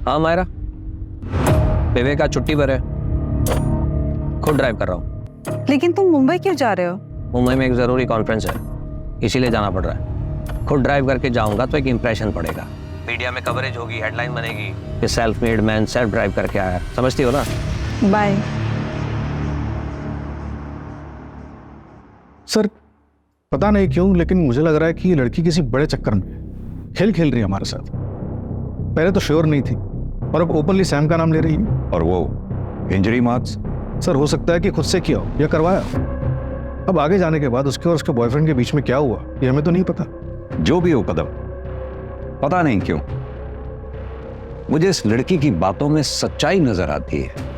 हाँ मायरा, विवेक आज छुट्टी पर है, खुद ड्राइव कर रहा हूँ। लेकिन तुम मुंबई क्यों जा रहे हो? मुंबई में एक जरूरी कॉन्फ्रेंस है, इसीलिए जाना पड़ रहा है। खुद ड्राइव करके जाऊंगा तो एक इंप्रेशन पड़ेगा, मीडिया में कवरेज होगी, हेडलाइन बनेगी कि self made man self drive करके आया। समझती हो ना? बाय। सर पता नहीं क्यों, लेकिन मुझे लग रहा है कि ये लड़की किसी बड़े चक्कर में खेल रही है हमारे साथ। पहले तो श्योर नहीं थी और अब ओपनली सैम का नाम ले रही है। और वो इंजरी मार्क्स? सर हो सकता है कि खुद से किया हो या करवाया हो। अब आगे जाने के बाद उसके और उसके बॉयफ्रेंड के बीच में क्या हुआ ये हमें तो नहीं पता। जो भी हो कदम, पता नहीं क्यों मुझे इस लड़की की बातों में सच्चाई नजर आती है।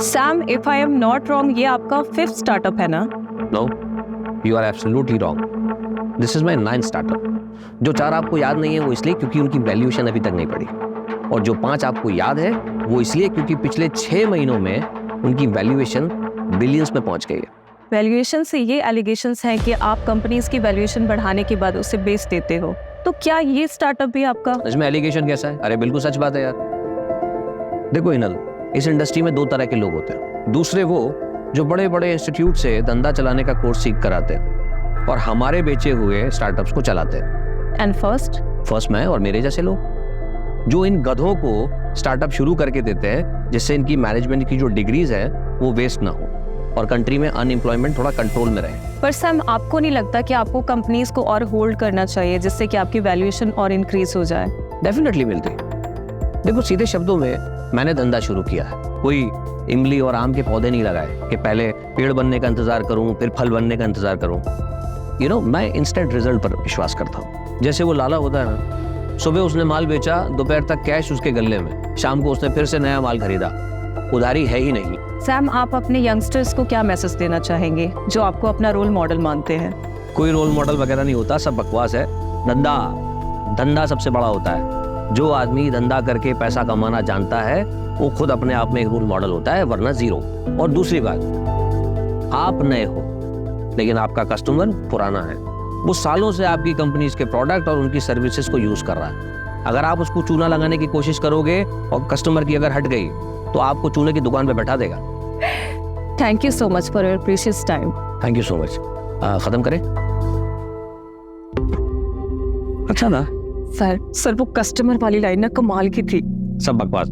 Sam, if I am not wrong, ये आपका 5th स्टार्टअप है ना? No, you are absolutely wrong. This is my 9th startup. जो 4 आपको याद नहीं है वो इसलिए क्योंकि उनकी वैल्यूएशन अभी तक नहीं पड़ी, और जो 5 आपको याद है वो इसलिए क्योंकि पिछले 6 महीनों में उनकी वैल्यूएशन बिलियंस में पहुंच गई है। वैल्यूएशन से ये एलिगेशंस हैं कि आप कंपनीज की वैल्यूएशन बढ़ाने के बाद उसे बेच देते हो, तो क्या ये स्टार्टअप भी आपका? इसमें एलिगेशन कैसा है? अरे बिल्कुल सच बात है यार। देखो इनल, इस इंडस्ट्री में 2 तरह के लोग होते हैं। दूसरे वो जो बड़े बड़े इंस्टीट्यूट से धंधा चलाने का कोर्स सीख कर आते हैं और हमारे बेचे हुए स्टार्टअप्स को चलाते हैं। एंड फर्स्ट मैं और मेरे जैसे लोग जो इन गधों को स्टार्टअप शुरू करके देते हैं जिससे इनकी मैनेजमेंट की जो डिग्रीज है वो वेस्ट ना हो और कंट्री में अनएम्प्लॉयमेंट थोड़ा कंट्रोल में रहे। पर सैम, आपको नहीं लगता कि आपको कंपनीज को और होल्ड करना चाहिए जिससे कि आपकी वैल्यूएशन और इंक्रीज हो जाए? डेफिनेटली मिलती। देखो सीधे शब्दों में मैंने धंधा शुरू किया है, कोई इमली और आम के पौधे नहीं लगाए कि पहले पेड़ बनने का इंतजार करूं फिर फल बनने का इंतजार करूं। यू नो, मैं इंस्टेंट रिजल्ट पर विश्वास करता हूं। जैसे वो लाला होता है ना, सुबह उसने माल बेचा, दोपहर तक कैश उसके गले में, शाम को उसने फिर से नया माल खरीदा, उधारी है ही नहीं। सैम, आप अपने यंगस्टर्स को क्या मैसेज देना चाहेंगे जो आपको अपना रोल मॉडल मानते हैं? कोई रोल मॉडल वगैरह नहीं होता, सब बकवास है। धंधा सबसे बड़ा होता है। जो आदमी धंधा करके पैसा कमाना जानता है वो खुद अपने आप में एक रोल मॉडल होता है, वरना जीरो। और दूसरी बात, आप नए हो लेकिन आपका कस्टमर पुराना है, वो सालों से आपकी कंपनीज के प्रोडक्ट और उनकी सर्विसेज को यूज कर रहा है। अगर आप उसको चूना लगाने की कोशिश करोगे और कस्टमर की अगर हट गई तो आपको चूने की दुकान पे बैठा देगा। Thank you so much for your precious time. Thank you so much. खत्म करें? अच्छा ना सर वो कस्टमर वाली लाइन ना कमाल की थी। सब बकवास।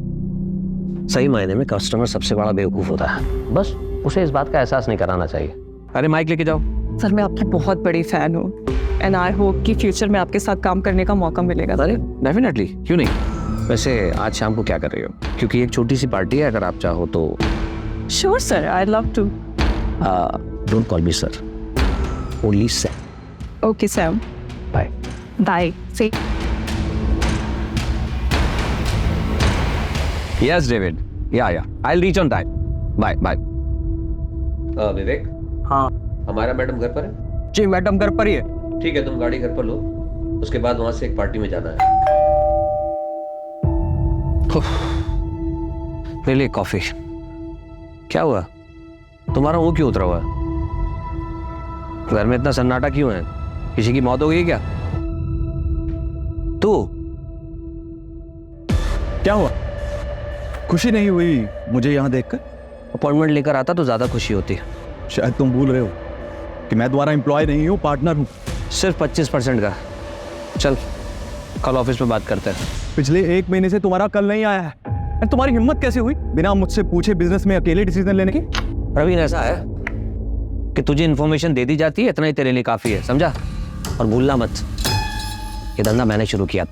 सही मायने में कस्टमर सबसे बड़ा बेवकूफ होता है, बस उसे इस बात का एहसास नहीं कराना चाहिए। अरे माइक लेके जाओ। सर मैं आपकी बहुत बड़ी फैन हूँ एंड आई होप कि फ्यूचर में आपके साथ काम करने का मौका मिलेगा। अरे डेफिनेटली, क्यों नहीं। वैसे आज शाम को क्या कर रही हो? क्योंकि एक छोटी सी पार्टी है, अगर आप चाहो तो। Sure sir, I love to. Don't call me sir, only Sam. Okay Sam, bye bye. See. Yes, David. Yeah. I'll reach on time. Bye. Vivek. हाँ। हमारा मैडम घर पर है? जी मैडम घर पर ही है। ठीक है, तुम गाड़ी घर पर लो, उसके बाद वहां से एक पार्टी में जाना है। ले ले कॉफी। क्या हुआ? तुम्हारा मुंह क्यों उतरा हुआ है? घर में इतना सन्नाटा क्यों है? किसी की मौत हो गई क्या? तू क्या हुआ? खुशी नहीं हुई मुझे यहाँ देखकर? अपॉइंटमेंट लेकर आता तो ज्यादा खुशी होती। शायद तुम भूल रहे हो कि मैं तुम्हारा एम्प्लॉय नहीं हूँ, पार्टनर हूँ। सिर्फ 25% का। चल कल ऑफिस में बात करते हैं। पिछले 1 महीने से तुम्हारा कल नहीं आया है। तुम्हारी हिम्मत कैसे हुई बिना मुझसे पूछे बिजनेस में अकेले डिसीजन लेने की? प्रवीण, ऐसा है कि तुझे इन्फॉर्मेशन दे दी जाती है, इतना ही तेरे लिए काफी है, समझा? और भूलना मत, ये धंधा मैंने शुरू किया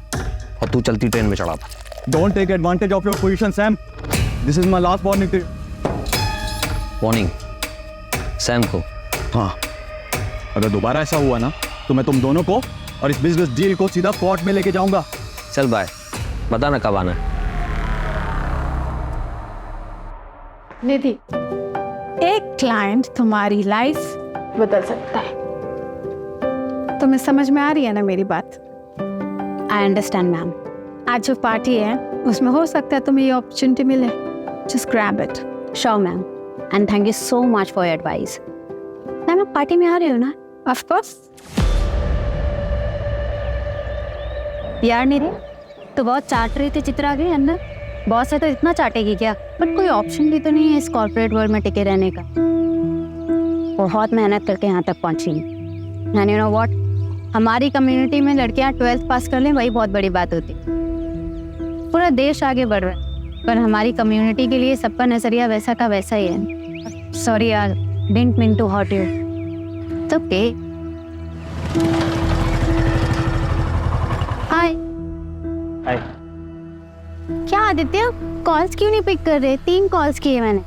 और तू चलती ट्रेन में चढ़ा था। Don't take advantage of your position, Sam. This is my last warning to you. Warning Sam को? हाँ, अगर दोबारा ऐसा हुआ ना तो मैं तुम दोनों को और इस बिजनेस डील को सीधा कोर्ट में लेके जाऊंगा। चल बाय, बता ना कब आना है। निधि, एक क्लाइंट तुम्हारी लाइफ बदल सकता है। तुम्हें समझ में आ रही है ना मेरी बात? I understand ma'am. आज जो पार्टी है उसमें हो सकता है तुम्हें ये अपॉर्चुनिटी मिले। Just grab it. Sure, ma'am. And thank you so much for your advice. Ma'am आप पार्टी में आ रहे हो ना? Of course. यार निधि, तो बहुत चाट रही थी चित्रा के अंदर। बॉस है तो इतना चाटेगी क्या? बट कोई ऑप्शन भी तो नहीं है इस कॉर्पोरेट वर्ल्ड में टिके रहने का। बहुत मेहनत करके यहाँ तक पहुँची। एंड यू नो व्हाट, हमारी कम्युनिटी में लड़कियाँ 12th पास कर लें वही बहुत बड़ी बात होती। पूरा देश आगे बढ़ रहा है, पर हमारी कम्युनिटी के लिए सबका नजरिया वैसा का वैसा ही है। सॉरी यार, didn't mean to hurt you. It's okay. Hi. Hi. क्या आदित्य, कॉल्स क्यों नहीं पिक कर रहे? 3 कॉल्स किए मैंने।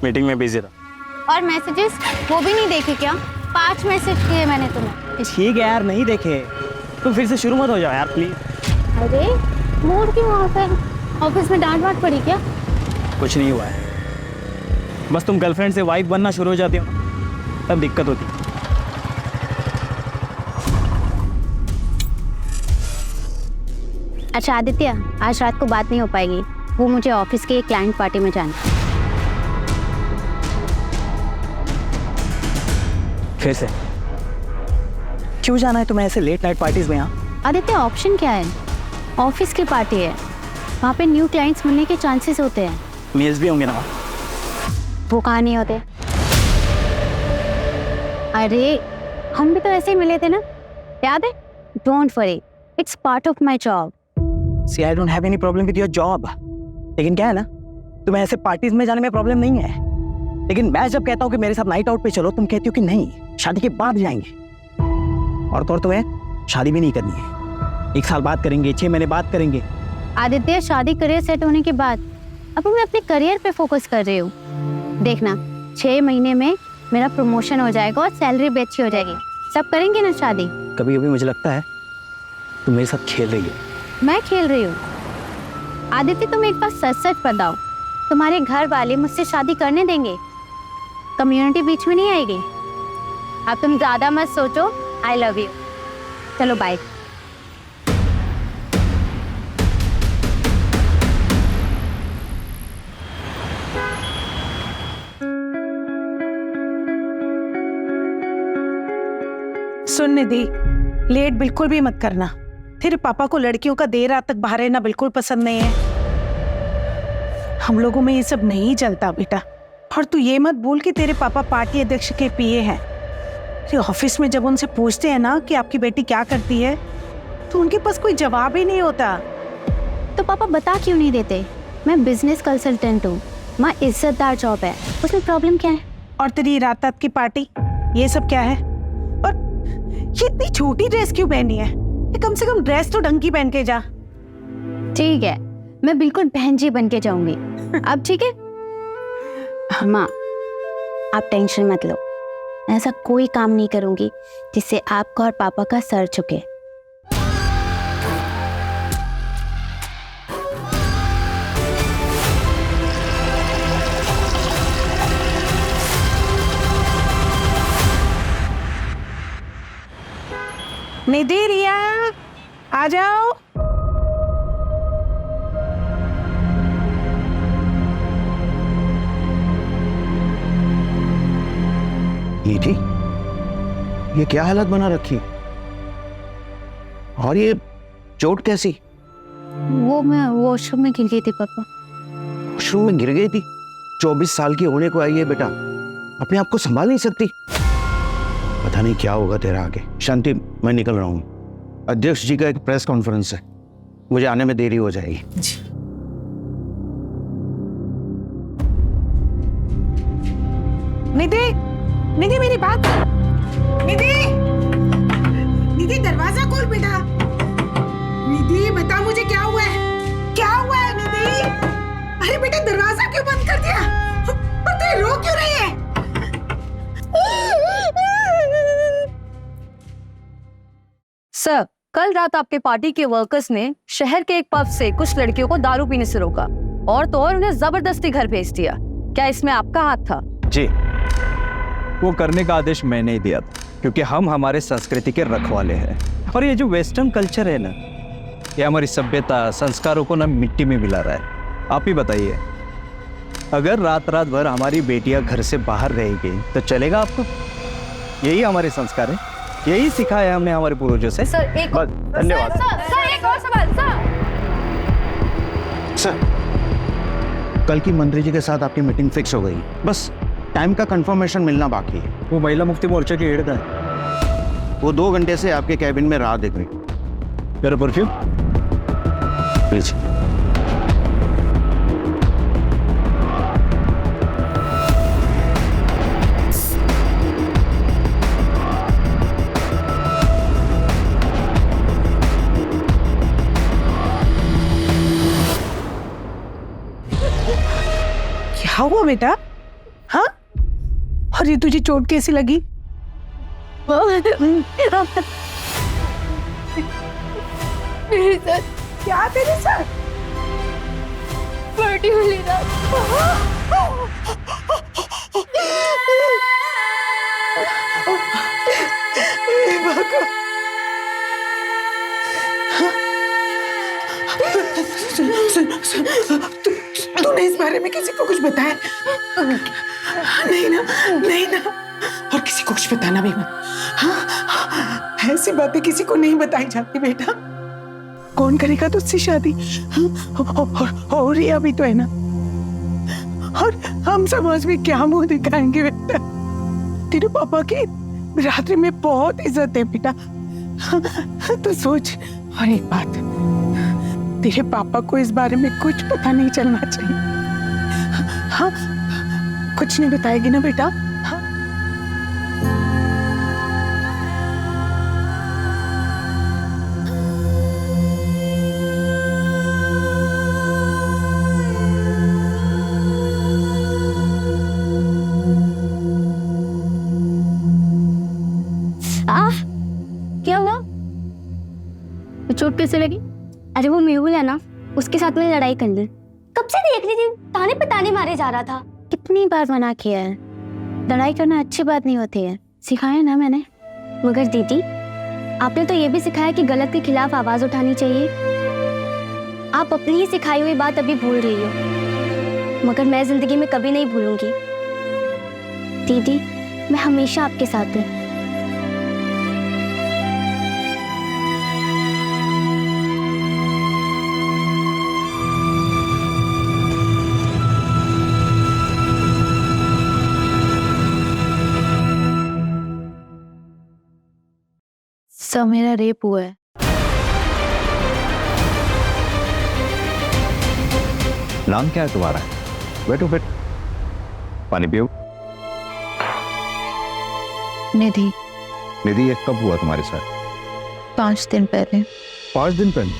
मीटिंग में बिजी था। और मैसेजेस वो भी नहीं देखे क्या? 5 मैसेज किए मैंने तुम्हें। ठीक है यार, नहीं देखे। तुम फिर से शुरू मत हो जाओ यार प्लीज। अरे मूड क्यों ऑफ है? ऑफिस में डांट वाट पड़ी क्या? कुछ नहीं हुआ है, बस तुम गर्लफ्रेंड से वाइफ बनना शुरू हो जाती हो तब दिक्कत होती। अच्छा आदित्य, आज रात को बात नहीं हो पाएगी। वो मुझे ऑफिस के एक क्लाइंट पार्टी में जाना है। फिर से क्यों जाना है तुम्हें ऐसे लेट नाइट पार्टीज में? यहाँ आदित्य ऑप्शन क्या है? ऑफिस की पार्टी है, वहाँ पे न्यू क्लाइंट्स मिलने के चांसेस होते हैं। मेल्स भी होंगे ना? वो कहाँ नहीं होते? अरे हम भी तो ऐसे ही मिले थे ना, याद है? Don't worry, it's part of my job. See I don't have any problem with your job, लेकिन क्या है ना, तुम्हें ऐसे पार्टीज में जाने में प्रॉब्लम नहीं है। लेकिन मैं जब कहता हूँ कि मेरे साथ नाइट आउट पे चलो, तुम कहती हो कि नहीं, शादी के बाद जाएंगे। और तो और तुम्हें शादी भी नहीं करनी है। 1 साल बाद करेंगे, 6 महीने बाद करेंगे। आदित्य शादी करियर सेट होने के बाद अब मैं अपने करियर पे फोकस कर रही हूँ। देखना 6 महीने में मेरा प्रमोशन हो जाएगा और सैलरी भी अच्छी हो जाएगी। सब करेंगे ना शादी। कभी कभी मुझे लगता है तुम मेरे साथ खेल रही हो। मैं खेल रही हूँ? आदित्य तुम एक बार सच सच बताओ, तुम्हारे घर वाले मुझसे शादी करने देंगे? कम्युनिटी बीच में नहीं आएगी? अब तुम ज्यादा मत सोचो। I love you. चलो बाय। सुन निधि, लेट बिल्कुल भी मत करना। तेरे पापा को लड़कियों का देर रात तक बाहर रहना बिल्कुल पसंद नहीं है। हम लोगों में ये सब नहीं चलता बेटा। और तू ये मत भूल कि तेरे पापा पार्टी अध्यक्ष के पीए हैं। तेरे ऑफिस में जब उनसे पूछते हैं ना कि आपकी बेटी क्या करती है, तो उनके पास कोई जवाब ही नहीं होता। तो पापा बता क्यों नहीं देते? मैं बिजनेस कंसल्टेंट हूँ, माँ इज्जतदार जॉब है, उसमें प्रॉब्लम क्या है? और तेरी रात रात की पार्टी, ये सब क्या है? और ये इतनी छोटी ड्रेस क्यों पहनी है? ये कम से कम ड्रेस तो ढंग की पहन के जा। ठीक है, मैं बिल्कुल बहन जी बन के जाऊंगी। अब ठीक है माँ, आप टेंशन मत लो। ऐसा कोई काम नहीं करूंगी जिससे आपका और पापा का सर झुके। निधि, रिया आ जाओ। निधि, ये क्या हालत बना रखी? और ये चोट कैसी? वो मैं वॉशरूम में गिर गई थी पापा। वॉशरूम में गिर गई थी? 24 साल की होने को आई है बेटा, अपने आप को संभाल नहीं सकती। पता नहीं क्या होगा तेरा आगे। शांति, मैं निकल रहा हूँ। अध्यक्ष जी का एक प्रेस कॉन्फ्रेंस है, मुझे आने में देरी हो जाएगी। जी। निधि, निधि मेरी बात। निधि, निधि दरवाजा खोल बेटा। निधि बता मुझे क्या हुआ है? क्या हुआ है निधि? अरे बेटा दरवाजा क्यों बंद कर दिया? और तू रो क्यों रही है? सर, कल रात आपके पार्टी के वर्कर्स ने शहर के एक पब से कुछ लड़कियों को दारू पीने से रोका और तो और उन्हें जबरदस्ती घर भेज दिया। क्या इसमें आपका हाथ था? जी, वो करने का आदेश मैंने ही दिया था, क्योंकि हम हमारे संस्कृति के रखवाले हैं। और ये जो वेस्टर्न कल्चर है ना, ये हमारी सभ्यता संस्कारों को ना मिट्टी में मिला रहा है। आप ही बताइए, अगर रात रात भर हमारी बेटियां घर से बाहर रहेगी तो चलेगा आपको? यही हमारे संस्कार है, यही सिखाया है हमने हमारे पूर्वजों से। सर एक बस, धन्यवाद। सर एक और सवाल सर। सर, कल की मंत्री जी के साथ आपकी मीटिंग फिक्स हो गई, बस टाइम का कंफर्मेशन मिलना बाकी है। वो महिला मुक्ति मोर्चा की हेड था। वो 2 घंटे से आपके कैबिन में राह देख रही। मेरा परफ्यूम प्लीज। क्या हुआ बेटा? हाँ, और ये तुझे चोट कैसी लगी? मेरे साथ क्या तेरे साथ? पार्टी वाली रात तूने इस बारे में किसी को कुछ बताया? नहीं ना, नहीं ना, और किसी को कुछ बताना भी मत। हाँ, ऐसी बातें किसी को नहीं बताई जाती बेटा। कौन करेगा तुझसे शादी? और ये अभी तो है ना, और हम समाज में क्या मुंह दिखाएंगे बेटा? तेरे पापा की रात्रि में बहुत इज्जत है बेटा। तो सोच, और एक बात, तेरे पापा को इस बारे में कुछ पता नहीं चलना चाहिए। हाँ, कुछ नहीं बताएगी ना बेटा? हाँ? क्या हुआ? चोट कैसे लगी? अरे वो मेहुल है ना, उसके साथ मैंने लड़ाई कर ली। कब से देख रही थी, ताने पे ताने मारे जा रहा था। कितनी बार मना किया है, लड़ाई करना अच्छी बात नहीं होती है, सिखाया ना मैंने। मगर दीदी, आपने तो ये भी सिखाया कि गलत के खिलाफ आवाज उठानी चाहिए। आप अपनी ही सिखाई हुई बात अभी भूल रही हो, मगर मैं जिंदगी में कभी नहीं भूलूंगी। दीदी, मैं हमेशा आपके साथ हूँ। सर, मेरा रेप हुआ है। नाम क्या है तुम्हारा? बैठो बैठो, पानी पियो। निधि। निधि, ये कब हुआ तुम्हारे साथ? 5 दिन पहले। 5 दिन पहले?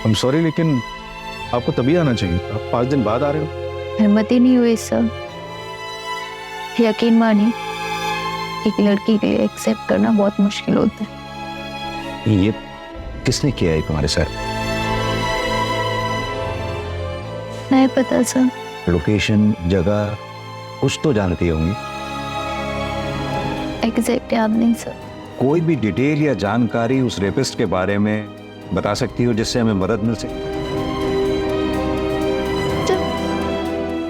I'm sorry, लेकिन आपको तभी आना चाहिए। आप 5 दिन बाद आ रहे हो। हिम्मत ही नहीं हुई सर। यकीन मानिए, एक लड़की के लिए एक्सेप्ट करना बहुत मुश्किल होता है। ये किसने किया है तुम्हारे साथ? नहीं पता सर। लोकेशन, जगह कुछ तो जानती होंगी। एग्जैक्ट याद नहीं सर। कोई भी डिटेल या जानकारी उस रेपिस्ट के बारे में बता सकती हो जिससे हमें मदद मिल सके?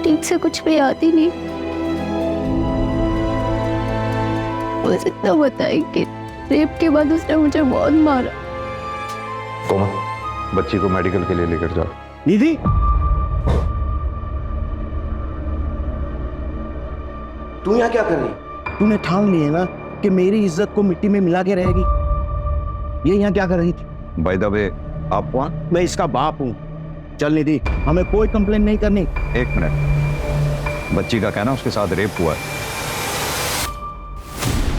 ठीक से कुछ भी याद ही नहीं। बस इतना बताई कि रेप के बाद उसने मुझे बहुत मारा। कोमल, बच्ची को मेडिकल के लिए लेकर जाओ। निधि, तू यहाँ क्या कर रही? तूने ठान ली है ना कि मेरी इज्जत को मिट्टी में मिला के रहेगी। ये यहाँ क्या कर रही थी? बाय द वे, आप कौन? मैं इसका बाप हूँ। चल निधि, हमें कोई कंप्लेन नहीं करनी। 1 मिनट, बच्ची का कहना उसके साथ रेप हुआ है,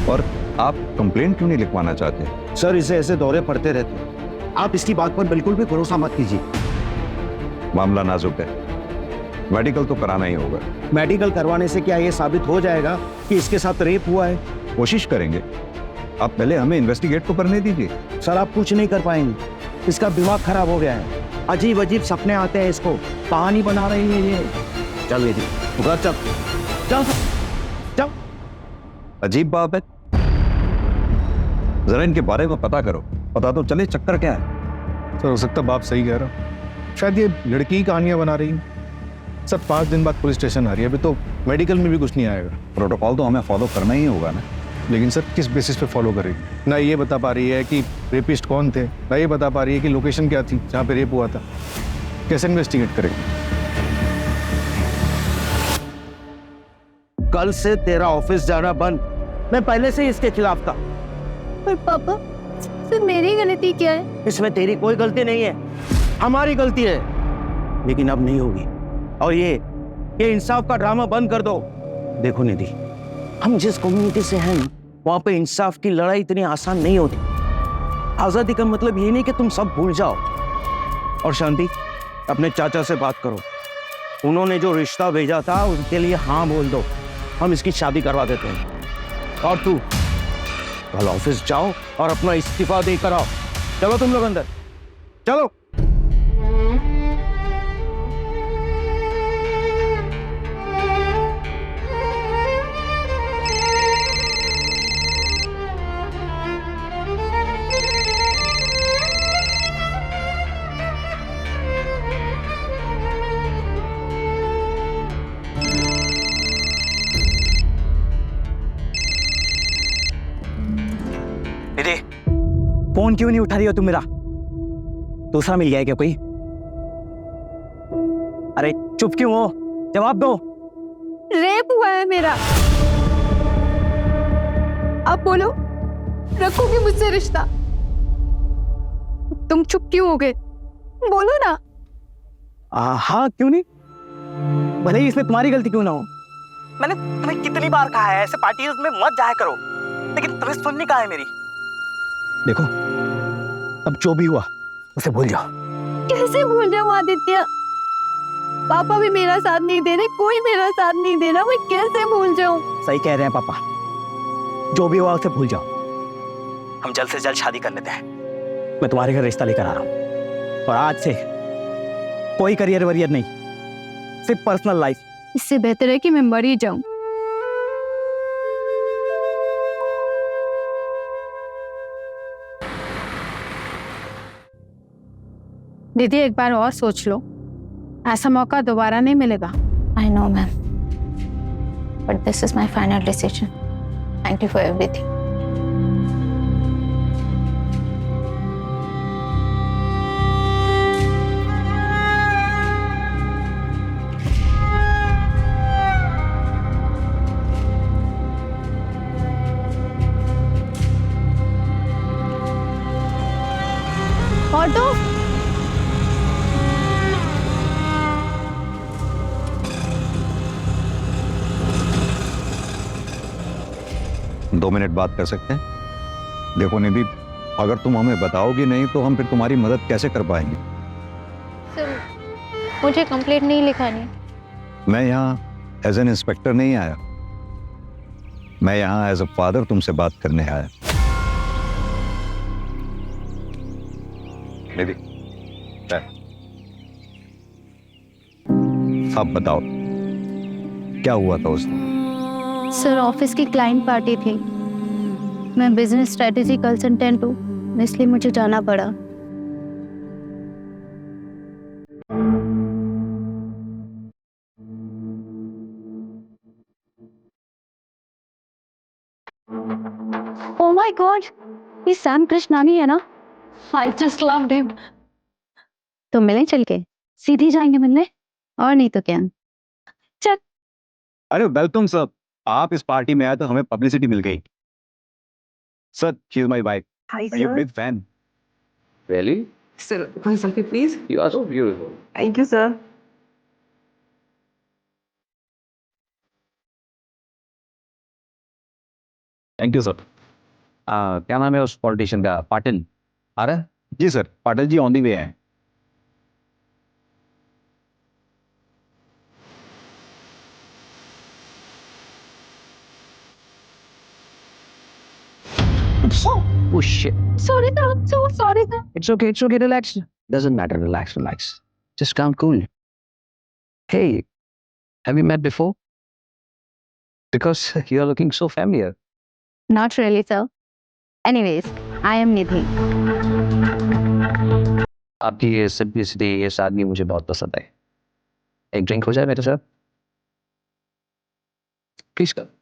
और आप कंप्लेन क्यों नहीं लिखवाना चाहते? सर, इसे ऐसे दौरे पड़ते रहते हैं। आप इसकी बात पर बिल्कुल भी भरोसा मत कीजिए। मामला नाजुक है, मेडिकल तो कराना ही होगा। मेडिकल करवाने से क्या ये साबित हो जाएगा कि इसके साथ रेप हुआ है? कोशिश करेंगे, आप पहले हमें इन्वेस्टिगेट तो करने दीजिए। सर, आप कुछ नहीं कर पाएंगे। इसका दिमाग खराब हो गया है, अजीब अजीब सपने आते हैं इसको, कहानी बना रही है ये। चल निधि, तू घर चल। चल चल। अजीब बात है, जरा इनके बारे में पता करो, पता तो चले चक्कर क्या है। सर, हो सकता बाप सही कह रहा हूँ। शायद ये लड़की ही कहानियां बना रही है। सर 5 दिन बाद पुलिस स्टेशन आ रही है, अभी तो मेडिकल में भी कुछ नहीं आएगा। प्रोटोकॉल तो हमें फॉलो करना ही होगा ना। लेकिन सर किस बेसिस पे फॉलो करेगी? ना ये बता पा रही है कि रेपिस्ट कौन थे, ना ये बता पा रही है कि लोकेशन क्या थी जहाँ पे रेप हुआ था। कैसे इन्वेस्टिगेट करेगी? कल से तेरा ऑफिस जाना बंद। मैं पहले से ही इसके खिलाफ था। पर पापा, सर मेरी गलती क्या है? इसमें तेरी कोई गलती नहीं है, हमारी गलती है। लेकिन अब नहीं होगी। और ये इंसाफ का ड्रामा बंद कर दो। देखो निधि, हम जिस कम्युनिटी से हैं वहां पे इंसाफ की लड़ाई इतनी आसान नहीं होती। आजादी का मतलब ये नहीं कि तुम सब भूल जाओ। और शांति, अपने चाचा से बात करो, उन्होंने जो रिश्ता भेजा था उनके लिए हाँ बोल दो, हम इसकी शादी करवा देते हैं। और तू कल ऑफिस जाओ और अपना इस्तीफा देकर आओ। चलो तुम लोग अंदर, चलो। फोन क्यों नहीं उठा रही हो तुम मेरा? दूसरा मिल गया है क्या कोई? अरे चुप क्यों हो? जवाब दो। रेप हुआ है मेरा। अब बोलो, रखोगे मुझसे रिश्ता? तुम चुप क्यों हो गए? बोलो ना। हाँ, क्यों नहीं? भले ही इसमें तुम्हारी गलती क्यों ना हो। मैंने तुम्हें कितनी बार कहा है ऐसे पार्टीज में मत जाया करो, लेकिन तुम्हें सुननी कहाँ है मेरी? देखो, अब जो भी हुआ उसे भूल जाओ। कैसे भूल जाऊं आदित्य? पापा भी मेरा साथ नहीं दे रहे, कोई मेरा साथ नहीं दे रहा, मैं कैसे भूल जाऊं? सही कह रहे हैं पापा, जो भी हुआ उसे भूल जाओ। हम जल्द से जल्द शादी कर लेते हैं। मैं तुम्हारे घर रिश्ता लेकर आ रहा हूँ, और आज से कोई करियर वरियर नहीं, सिर्फ पर्सनल लाइफ। इससे बेहतर है कि मैं मर ही जाऊं। दीदी एक बार और सोच लो, ऐसा मौका दोबारा नहीं मिलेगा। I know, ma'am. But this is my final decision. Thank you for everything. Auto, 2 minute बात कर सकते हैं? देखो निधि, अगर तुम हमें बताओगी नहीं तो हम फिर तुम्हारी मदद कैसे कर पाएंगे? सर, मुझे कंप्लेंट नहीं लिखानी। मैं यहाँ एज एन इंस्पेक्टर नहीं आया, मैं यहाँ एज अ फादर तुमसे बात करने आया। निधि, अब बताओ क्या हुआ था उस दिन? सर, ऑफिस की क्लाइंट पार्टी थी। मैं बिजनेस स्ट्रेटेजी कंसल्टेंट हूँ, इसलिए मुझे जाना पड़ा। ओह माय गॉड, ये सैम कृष्णानी है ना? I just loved him. तो मिले चल के? सीधी जाएंगे मिलने, और नहीं तो क्या? चल। अरे वेलकम सर, आप इस पार्टी में आए तो हमें पब्लिसिटी मिल गई। Sir, she is my wife. Hi, I am big fan. Really? Sir, one selfie, please. You are so beautiful. Thank you, sir. Thank you sir. क्या नाम है उस पॉलिटिशियन का? पाटिल आ रहा है? जी sir, Patil ji on the way हैं। Oh shit. Sorry sir, I'm so sorry sir. It's okay, relax. Doesn't matter, relax. Just calm, cool. Hey, have we met before? Because you're looking so familiar. Not really sir. Anyways, I am Nidhi. आपकी ये simplicity, ये सादगी मुझे बहुत पसंद है। एक drink हो जाए मेरे साथ प्लीज कर।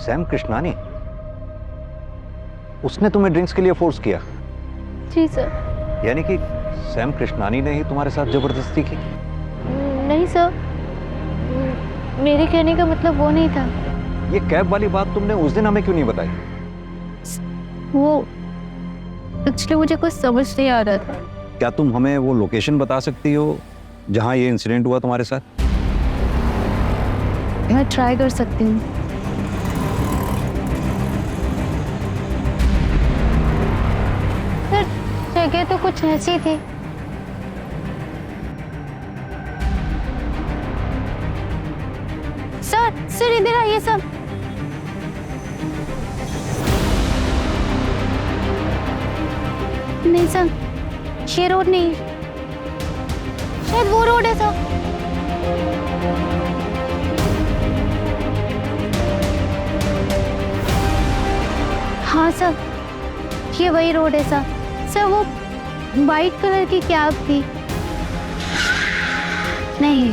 सैम कृष्णानी, उसने तुम्हें ड्रिंक्स के लिए फोर्स किया? जी सर। यानी कि सैम कृष्णानी ने ही तुम्हारे साथ जबरदस्ती की? नहीं सर, मेरे कहने का मतलब वो नहीं था। ये कैब वाली बात तुमने उस दिन हमें क्यों नहीं बताई? वो एक्चुअली मुझे कुछ समझ नहीं आ रहा था। क्या तुम हमें वो लोकेशन बता सकती हो जहां ये इंसिडेंट हुआ तुम्हारे साथ? मैं ट्राई कर सकती हूँ। जगह तो कुछ ऐसी थी। सर इधर आइए सब। नहीं सर, ये रोड नहीं, शायद वो रोड है सर। हाँ सर, ये वही रोड है सर। सर वो वाइट कलर की कैब थी। नहीं,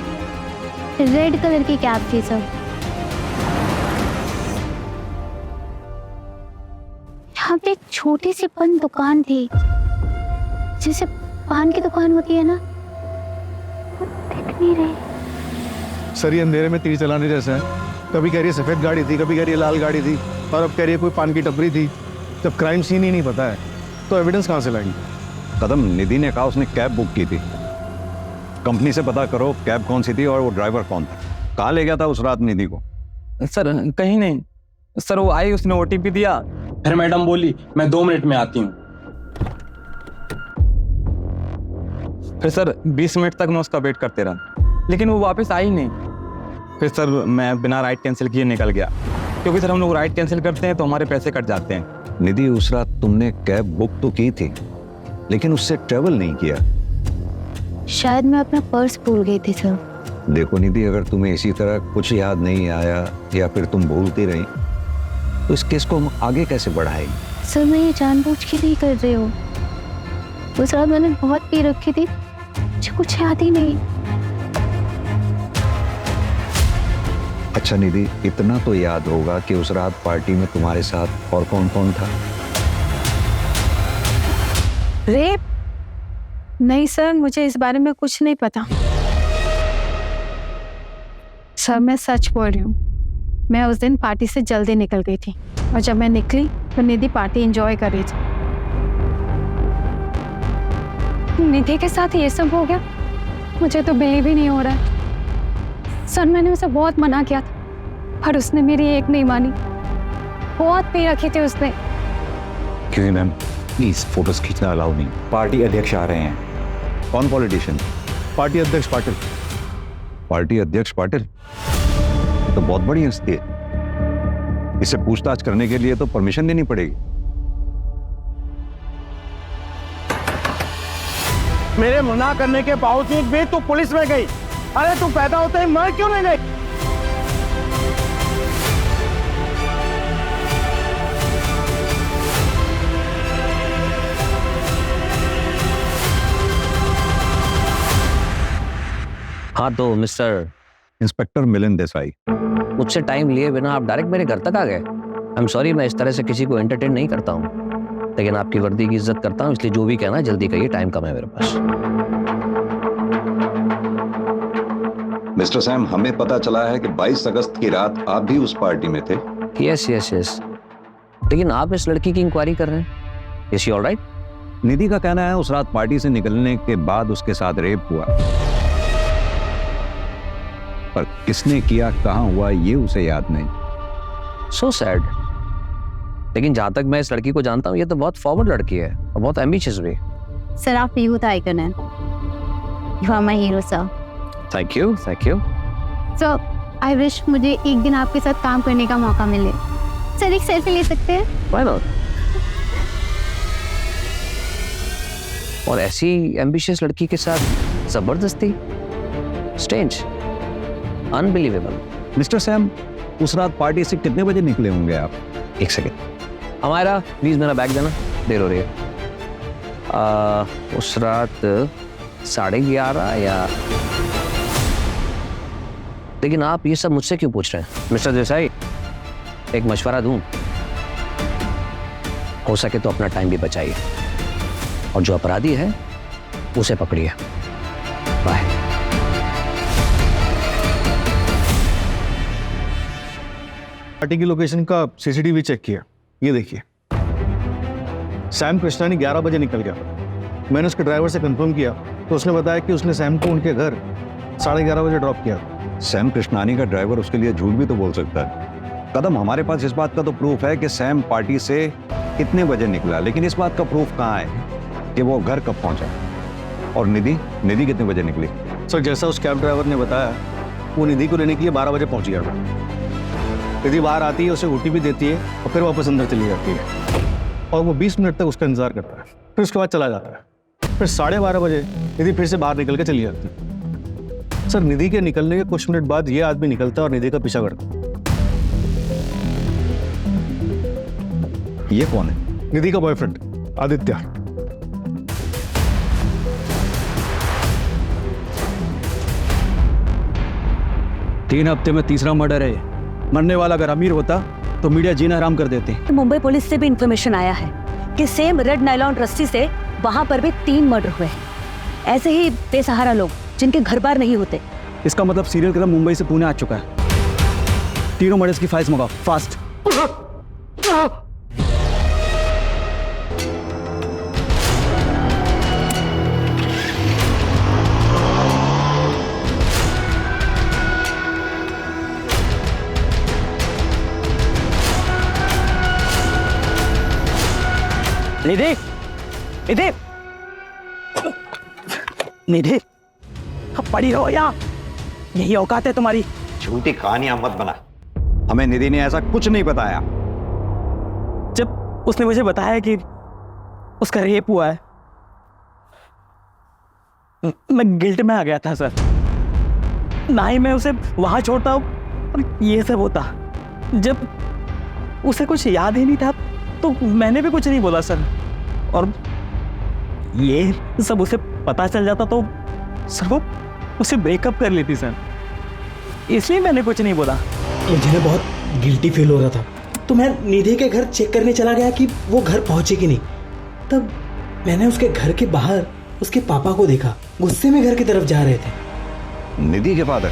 रेड कलर की कैब थी सर। यहाँ पे एक छोटी सी पान दुकान थी, जैसे पान की दुकान होती है ना, वो दिख नहीं रही। सर ये अंधेरे में तीर चलाने जैसा है। कभी कह रही है सफेद गाड़ी थी, कभी कह रही है लाल गाड़ी थी, और अब कह रही है कोई पान की टपरी थी। जब क्राइम सीन ही नहीं पता है तो एविडेंस कहाँ से लाएंगे? कदम, निधि ने कहा उसने कैब बुक की थी। कंपनी से पता करो कैब कौन सी थी और वो ड्राइवर कौन था। कहाँ ले गया था उस रात निधि को? सर कहीं नहीं सर, वो आई, उसने ओटीपी दिया, फिर मैडम बोली मैं 2 मिनट में आती हूँ। फिर सर 20 मिनट तक मैं उसका वेट करते रहा, लेकिन वो वापस आई नहीं। फिर सर मैं बिना राइड कैंसिल किए निकल गया, क्योंकि सर हम लोग राइड कैंसिल करते हैं तो हमारे पैसे कट जाते हैं। निधि, उस रात तुमने कैब बुक तो की थी लेकिन उससे ट्रेवल नहीं किया। शायद मैं अपना पर्स भूल गई थी सर। देखो निधि, अगर तुम्हें इसी तरह कुछ याद नहीं आया या फिर तुम भूलती रही तो इस केस को हम आगे कैसे बढ़ाएंगे? सर मैं ये जानबूझ के नहीं कर रही हूँ। उस रात मैंने बहुत पी रखी थी, मुझे कुछ याद ही नहीं। अच्छा निधि, इतना तो याद होगा कि उस रात पार्टी में तुम्हारे साथ और कौन कौन था? रेप? नहीं सर, मुझे इस बारे में कुछ नहीं पता। सर मैं सच बोल रही हूँ, मैं उस दिन पार्टी से जल्दी निकल गई थी, और जब मैं निकली तो निधि पार्टी एंजॉय कर रही थी। निधि के साथ ये सब हो गया, मुझे तो बिलीव ही नहीं हो रहा है। सर मैंने उसे बहुत मना किया था, पर उसने मेरी एक नहीं मानी। बहुत पी रखी थी उसने। क्यों मैम, प्लीज फोटोज खींचना अलाउ नहीं। पार्टी अध्यक्ष आ रहे हैं। कौन पॉलिटिशियन? पार्टी अध्यक्ष पाटिल। पार्टी अध्यक्ष पाटिल तो बहुत बड़ी हस्ती है, इसे पूछताछ करने के लिए तो परमिशन लेनी पड़ेगी। मेरे मना करने के बावजूद भी तू पुलिस में गई। अरे तू पैदा होते ही मर क्यों नहीं गई? हाँ तो मिस्टर इंस्पेक्टर मिलिंद देसाई, मुझसे टाइम लिए बिना आप डायरेक्ट मेरे घर तक आ गए। आई एम सॉरी, मैं इस तरह से किसी को एंटरटेन नहीं करता हूँ, लेकिन आपकी वर्दी की इज्जत करता हूँ, इसलिए जो भी कहना है जल्दी कहिए, टाइम कम है मेरे पास। मिस्टर सैम, हमें पता चला है कि 22 अगस्त की रात आप भी उस पार्टी में थे। यस यस यस, लेकिन आप इस लड़की की इंक्वायरी कर रहे हैं। Is she alright? निधि का कहना है उस रात पार्टी से निकलने के बाद उसके साथ रेप हुआ, पर किसने किया, कहां हुआ, ये उसे याद नहीं। So sad. लेकिन जहां तक मैं इस लड़की को जानता हूँ, ये तो बहुत फॉरवर्ड लड़की है और बहुत एम्बिशियस भी। सर आप हीरो था आइकन है, you are my hero sir. Thank you, thank you. Sir I wish मुझे एक दिन आपके साथ काम करने का मौका मिले। सर एक सेल्फी ले सकते हैं? Why not? और ऐसी एम्बिशियस लड़की के साथ जबरदस्ती, स्ट्रेंज, अनबिलीवेबल। मिस्टर सैम, उस रात पार्टी से कितने बजे निकले होंगे आप? एक सेकेंड, हमारा प्लीज मेरा बैग देना, देर हो रही है। उस रात 11:30 या, लेकिन आप ये सब मुझसे क्यों पूछ रहे हैं? मिस्टर देसाई, एक मशवरा दूं, हो सके तो अपना टाइम भी बचाइए और जो अपराधी है उसे पकड़िए। बाय। पार्टी की लोकेशन का सीसीटीवी चेक किया, ये देखिए। सैम कृष्णानी 11 बजे निकल गया। मैंने उसके ड्राइवर से कंफर्म किया तो उसने बताया कि उसने सैम को उनके घर 11:30 बजे ड्रॉप किया। सैम कृष्णानी का ड्राइवर उसके लिए झूठ भी तो बोल सकता है। कदम, हमारे पास इस बात का तो प्रूफ है कि सैम पार्टी से कितने बजे निकला, लेकिन इस बात का प्रूफ कहाँ है कि वो घर कब पहुंचा? और निधि कितने बजे निकली? सर जैसा उस कैब ड्राइवर ने बताया, वो निधि को लेने के लिए 12 बजे पहुंच गया था। निधि बाहर आती है, उसे ओटीपी देती है और फिर वापस अंदर चली जाती है और वो 20 मिनट तक उसका इंतजार करता है, फिर उसके बाद चला जाता है। फिर 12:30 बजे निधि फिर से बाहर निकल के चली जाती है। सर निधि के निकलने के कुछ मिनट बाद ये आदमी निकलता है और निधि का पीछा करता है। ये कौन है? निधि का बॉयफ्रेंड आदित्य। तीन हफ्ते में तीसरा मर्डर है। मरने वाला अगर अमीर होता तो मीडिया जीना हराम कर देते। तो मुंबई पुलिस से भी इंफॉर्मेशन आया है कि सेम रेड नायलॉन रस्सी से वहां पर भी 3 मर्डर हुए हैं। ऐसे ही बेसहारा लोग जिनके घर बार नहीं होते। इसका मतलब सीरियल किलर मुंबई से पुणे आ चुका है। तीनों मर्डर्स की फाइल्स मंगाओ फास्ट। निधि, निधि, निधि, अब पड़ी रहो यहाँ। यही औकात है तुम्हारी। झूठी कहानियां मत बना। हमें निधि ने ऐसा कुछ नहीं बताया। जब उसने मुझे बताया कि उसका रेप हुआ है, मैं गिल्ट में आ गया था सर। ना ही मैं उसे वहां छोड़ता हूँ और ये सब होता। जब उसे कुछ याद ही नहीं था तो मैंने भी कुछ नहीं बोला सर। और ये सब उसे पता चल जाता तो सर वो उसे ब्रेकअप कर लेती सर। इसलिए मैंने कुछ नहीं बोला। मुझे ना बहुत गिल्टी फील हो रहा था, तो मैं निधि के घर चेक करने चला गया कि वो घर पहुंचे कि नहीं। तब मैंने उसके घर के बाहर उसके पापा को देखा, गुस्से में घर की तरफ जा रहे थे। निधि के फादर?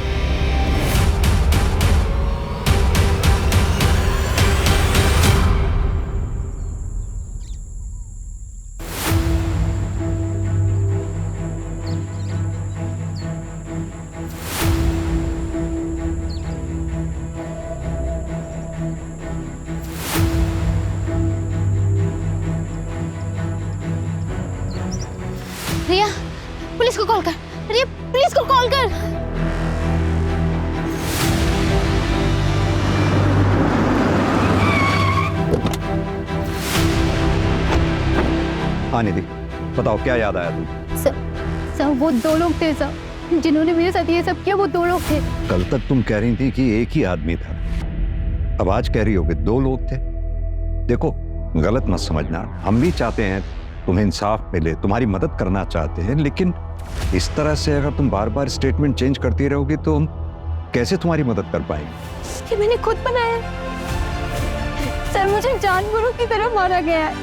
रिया, पुलिस को कॉल कर। रिया, पुलिस को कॉल कर। हाँ निधि, बताओ क्या याद आया तुम? सर वो 2 लोग थे सर, जिन्होंने मेरे साथ ये सब किया। वो 2 लोग थे। कल तक तुम कह रही थी कि एक ही आदमी था, अब आज कह रही हो कि 2 लोग थे। देखो, गलत मत समझना, हम भी चाहते हैं तुम्हें इंसाफ मिले, तुम्हारी मदद करना चाहते हैं, लेकिन इस तरह से अगर तुम बार बार स्टेटमेंट चेंज करती रहोगी तो हम कैसे तुम्हारी मदद कर पाएंगे? कि मैंने खुद बनाया। सर मुझे जानवरों की तरह मारा गया है।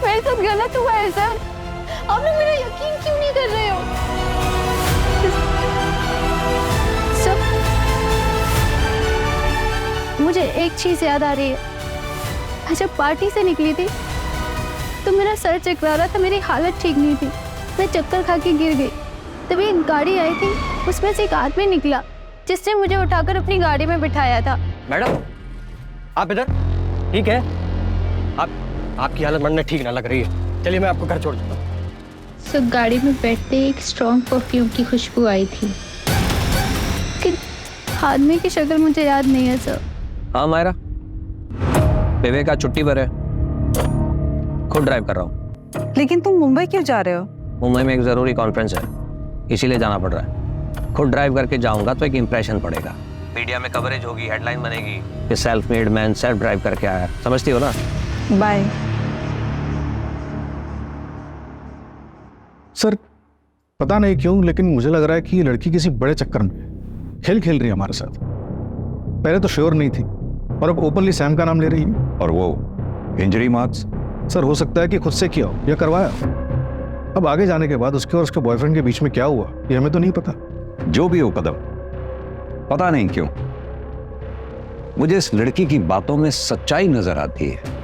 मेरे साथ गलत हुआ है सर। आप लोग मेरा यकीन क्यों नहीं कर रहे हो? सर मुझे एक चीज याद आ रही है। मैं जब पार्टी से निकली थी तो मेरा सर चकरा रहा था, मेरी हालत ठीक नहीं थी, मैं चक्कर खा के गिर गई। तभी एक गाड़ी आई थी, उसमें से एक आदमी निकला जिसने मुझे उठाकर अपनी गाड़ी में बिठाया था। मैडम आप इधर ठीक है? आपकी हालत मरने ठीक ना लग रही है, चलिए मैं आपको घर छोड़ देता हूँ। सो गाड़ी में बैठते एक स्ट्रॉन्ग परफ्यूम की खुशबू आई थी, लेकिन आदमी की शक्ल मुझे याद नहीं है सर। हाँ मायरा, विवेक आज छुट्टी पर है, खुद ड्राइव कर रहा हूँ। लेकिन तुम मुंबई क्यों जा रहे हो? मुंबई में एक जरूरी कॉन्फ्रेंस है, इसीलिए जाना पड़ रहा है। खुद ड्राइव करके जाऊंगा तो एक इंप्रेशन पड़ेगा, मीडिया में कवरेज होगी, हेडलाइन बनेगी कि self made man self drive करके आया, समझती हो ना? बाय। सर पता नहीं क्यों लेकिन मुझे लग रहा है कि ये लड़की किसी बड़े चक्कर में खेल रही है हमारे साथ। पहले तो श्योर नहीं थी और अब ओपनली सैम का नाम ले रही है। और वो इंजरी मार्क्स? सर हो सकता है कि खुद से किया हो या करवाया। अब आगे जाने के बाद उसके और उसके बॉयफ्रेंड के बीच में क्या हुआ ये हमें तो नहीं पता। जो भी हो कदम, पता नहीं क्यों मुझे इस लड़की की बातों में सच्चाई नजर आती है।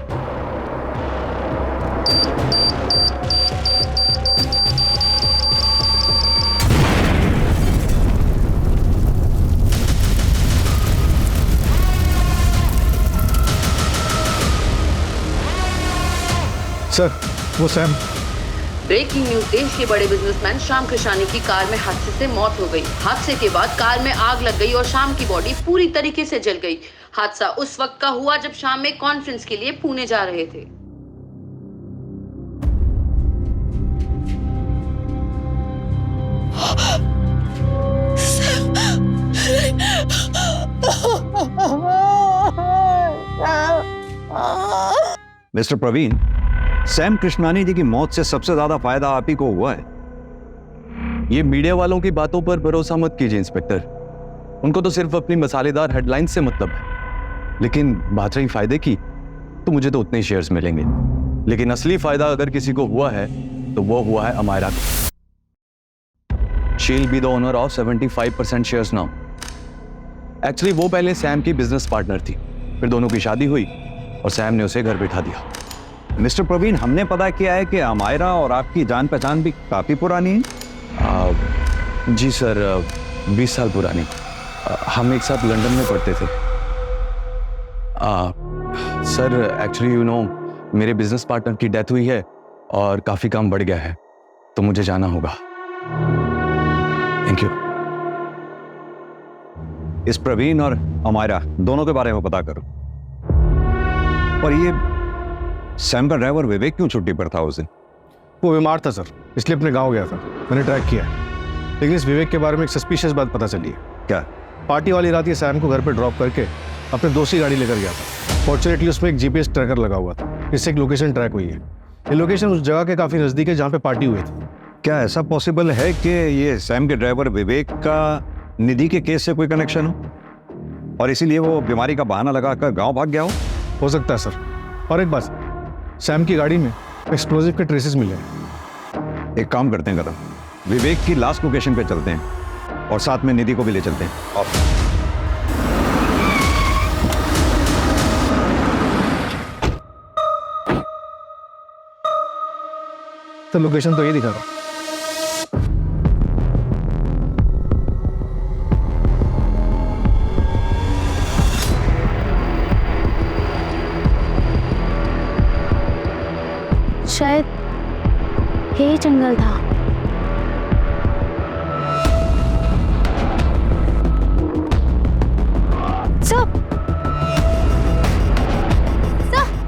सर वो सैम। ब्रेकिंग न्यूज, देश के बड़े बिजनेसमैन शाम कृशानी की कार में हादसे से मौत हो गई। हादसे के बाद कार में आग लग गई और शाम की बॉडी पूरी तरीके से जल गई। हादसा उस वक्त का हुआ जब शाम में कॉन्फ्रेंस के लिए पुणे जा रहे थे। मिस्टर प्रवीण, सैम कृष्णानी जी की मौत से सबसे ज्यादा फायदा आप ही को हुआ है। ये मीडिया वालों की बातों पर भरोसा मत कीजिए इंस्पेक्टर, उनको तो सिर्फ अपनी मसालेदार हेडलाइन से मतलब है। लेकिन बात रही फायदे की, तो मुझे तो उतने ही शेयर्स मिलेंगे, लेकिन असली फायदा अगर किसी को हुआ है तो वो हुआ है अमायरा को। She will be the owner of 75% shares now. Actually वो पहले सैम की बिजनेस पार्टनर थी, फिर दोनों की शादी हुई और सैम ने उसे घर बिठा दिया। मिस्टर प्रवीण, हमने पता किया है कि अमायरा और आपकी जान पहचान भी काफी पुरानी है। जी सर, 20 साल पुरानी। हम एक साथ लंदन में पढ़ते थे। सर एक्चुअली यू नो मेरे बिजनेस पार्टनर की डेथ हुई है और काफी काम बढ़ गया है, तो मुझे जाना होगा। Thank you. इस प्रवीण और अमायरा दोनों के बारे में पता करो। और ये सैम का ड्राइवर विवेक क्यों छुट्टी पर था उस दिन? वो बीमार था सर, इसलिए अपने गांव गया था। मैंने ट्रैक किया, लेकिन इस विवेक के बारे में एक सस्पिशियस बात पता चली है। क्या? पार्टी वाली रात ये सैम को घर पे ड्रॉप करके अपने दोस्त की गाड़ी लेकर गया था। फॉर्चुनेटली उसमें एक जीपीएस ट्रैकर लगा हुआ था, इससे एक लोकेशन ट्रैक हुई है। ये लोकेशन उस जगह के काफी नजदीक है जहाँ पे पार्टी हुई थी। क्या ऐसा पॉसिबल है कि ये सैम के ड्राइवर विवेक का निधि के केस से कोई कनेक्शन हो और इसीलिए वो बीमारी का बहाना लगाकर गांव भाग गया हो सकता है सर। और एक बात, सैम की गाड़ी में एक्सप्लोजिव के ट्रेसेस मिले हैं। एक काम करते हैं कदम, विवेक की लास्ट लोकेशन पे चलते हैं और साथ में निधि को भी ले चलते हैं। तो लोकेशन तो ये दिखा रहा। शायद यही जंगल था। सर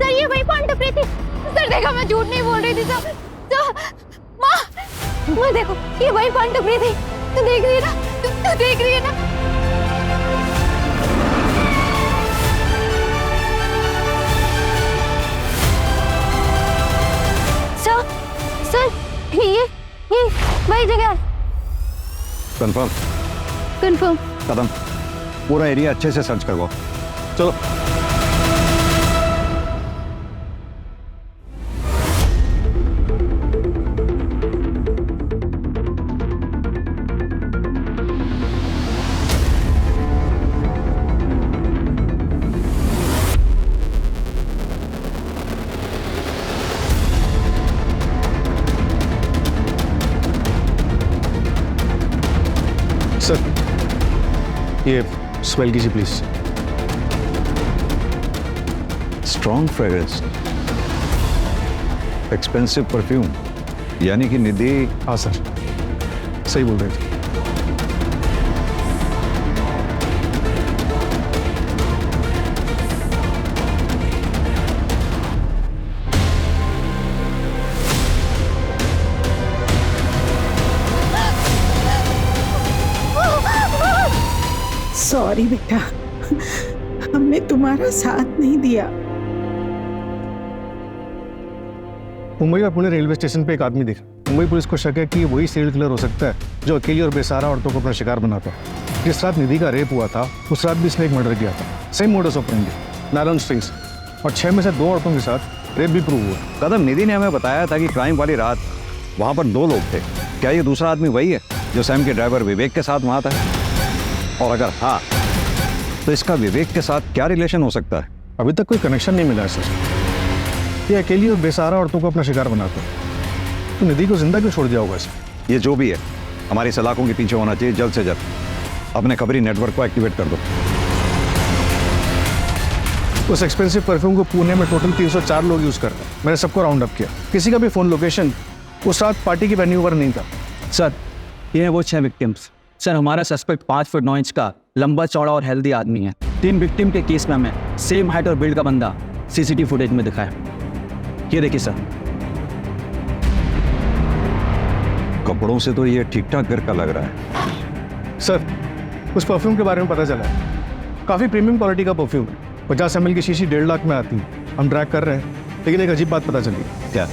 ये वही पॉइंट टपरी थी। सर देखा, मैं झूठ नहीं बोल रही थी सर। माँ देखो, ये वही पॉइंट टपरी थी। तू देख रही है ना? तू देख रही है ना? सर ये वही जगह है। कंफर्म कदम, पूरा एरिया अच्छे से सर्च करवाओ। चलो। सर ये स्मेल कीजिए please. Strong fragrance, expensive perfume, यानी कि निधि। हाँ सर, सही बोल रहे थे। सॉरी बेटा, हमने तुम्हारा साथ नहीं दिया। मुंबई में पुणे रेलवे स्टेशन पे एक आदमी दिखा। मुंबई पुलिस को शक है कि वही सीरियल किलर हो सकता है जो अकेली और बेसहारा औरतों को अपना शिकार बनाता है। जिस रात निधि का रेप हुआ था उस रात भी इसने एक मर्डर किया था। Same modus operandi, nylon strings, और 6 में से 2 औरतों के साथ रेप भी प्रूव हुआ। कदम, निधि ने हमें बताया था कि क्राइम वाली रात वहां पर 2 लोग थे। क्या ये दूसरा आदमी वही है जो सैम के ड्राइवर विवेक के साथ वहां था? और अगर हाँ, तो इसका विवेक के साथ क्या रिलेशन हो सकता है? अभी तक कोई कनेक्शन नहीं मिला है सर। ये अकेली और बेसहारा औरतों को अपना शिकार बनाता है, तो निधि को जिंदा क्यों छोड़ दिया होगा सर? ये जो भी है, हमारी सलाखों के पीछे होना चाहिए जल्द से जल्द। अपने खबरी नेटवर्क को एक्टिवेट कर दो। उस एक्सपेंसिव परफ्यूम को पुणे में टोटल 304 लोग यूज कर रहे हैं। मैंने सबको राउंड अप किया। किसी का भी फोन लोकेशन उस रात पार्टी की वेन्यू पर नहीं था। सर, ये हैं वो 6 विक्टिम्स। सर, हमारा सस्पेक्ट 5 फुट 9 इंच का लंबा चौड़ा और हेल्दी आदमी है। 3 विक्टिम के केस में हमें सेम हाइट और बिल्ड का बंदा सीसीटीवी फुटेज में दिखा है। ये देखिए सर। कपड़ों से तो ये ठीक ठाक घर का लग रहा है। सर, उस परफ्यूम के बारे में पता चला है, काफ़ी प्रीमियम क्वालिटी का परफ्यूम है। 50 ml की शीशी 1.5 लाख में आती है। हम ट्रैक कर रहे हैं, लेकिन एक अजीब बात पता चली। क्या?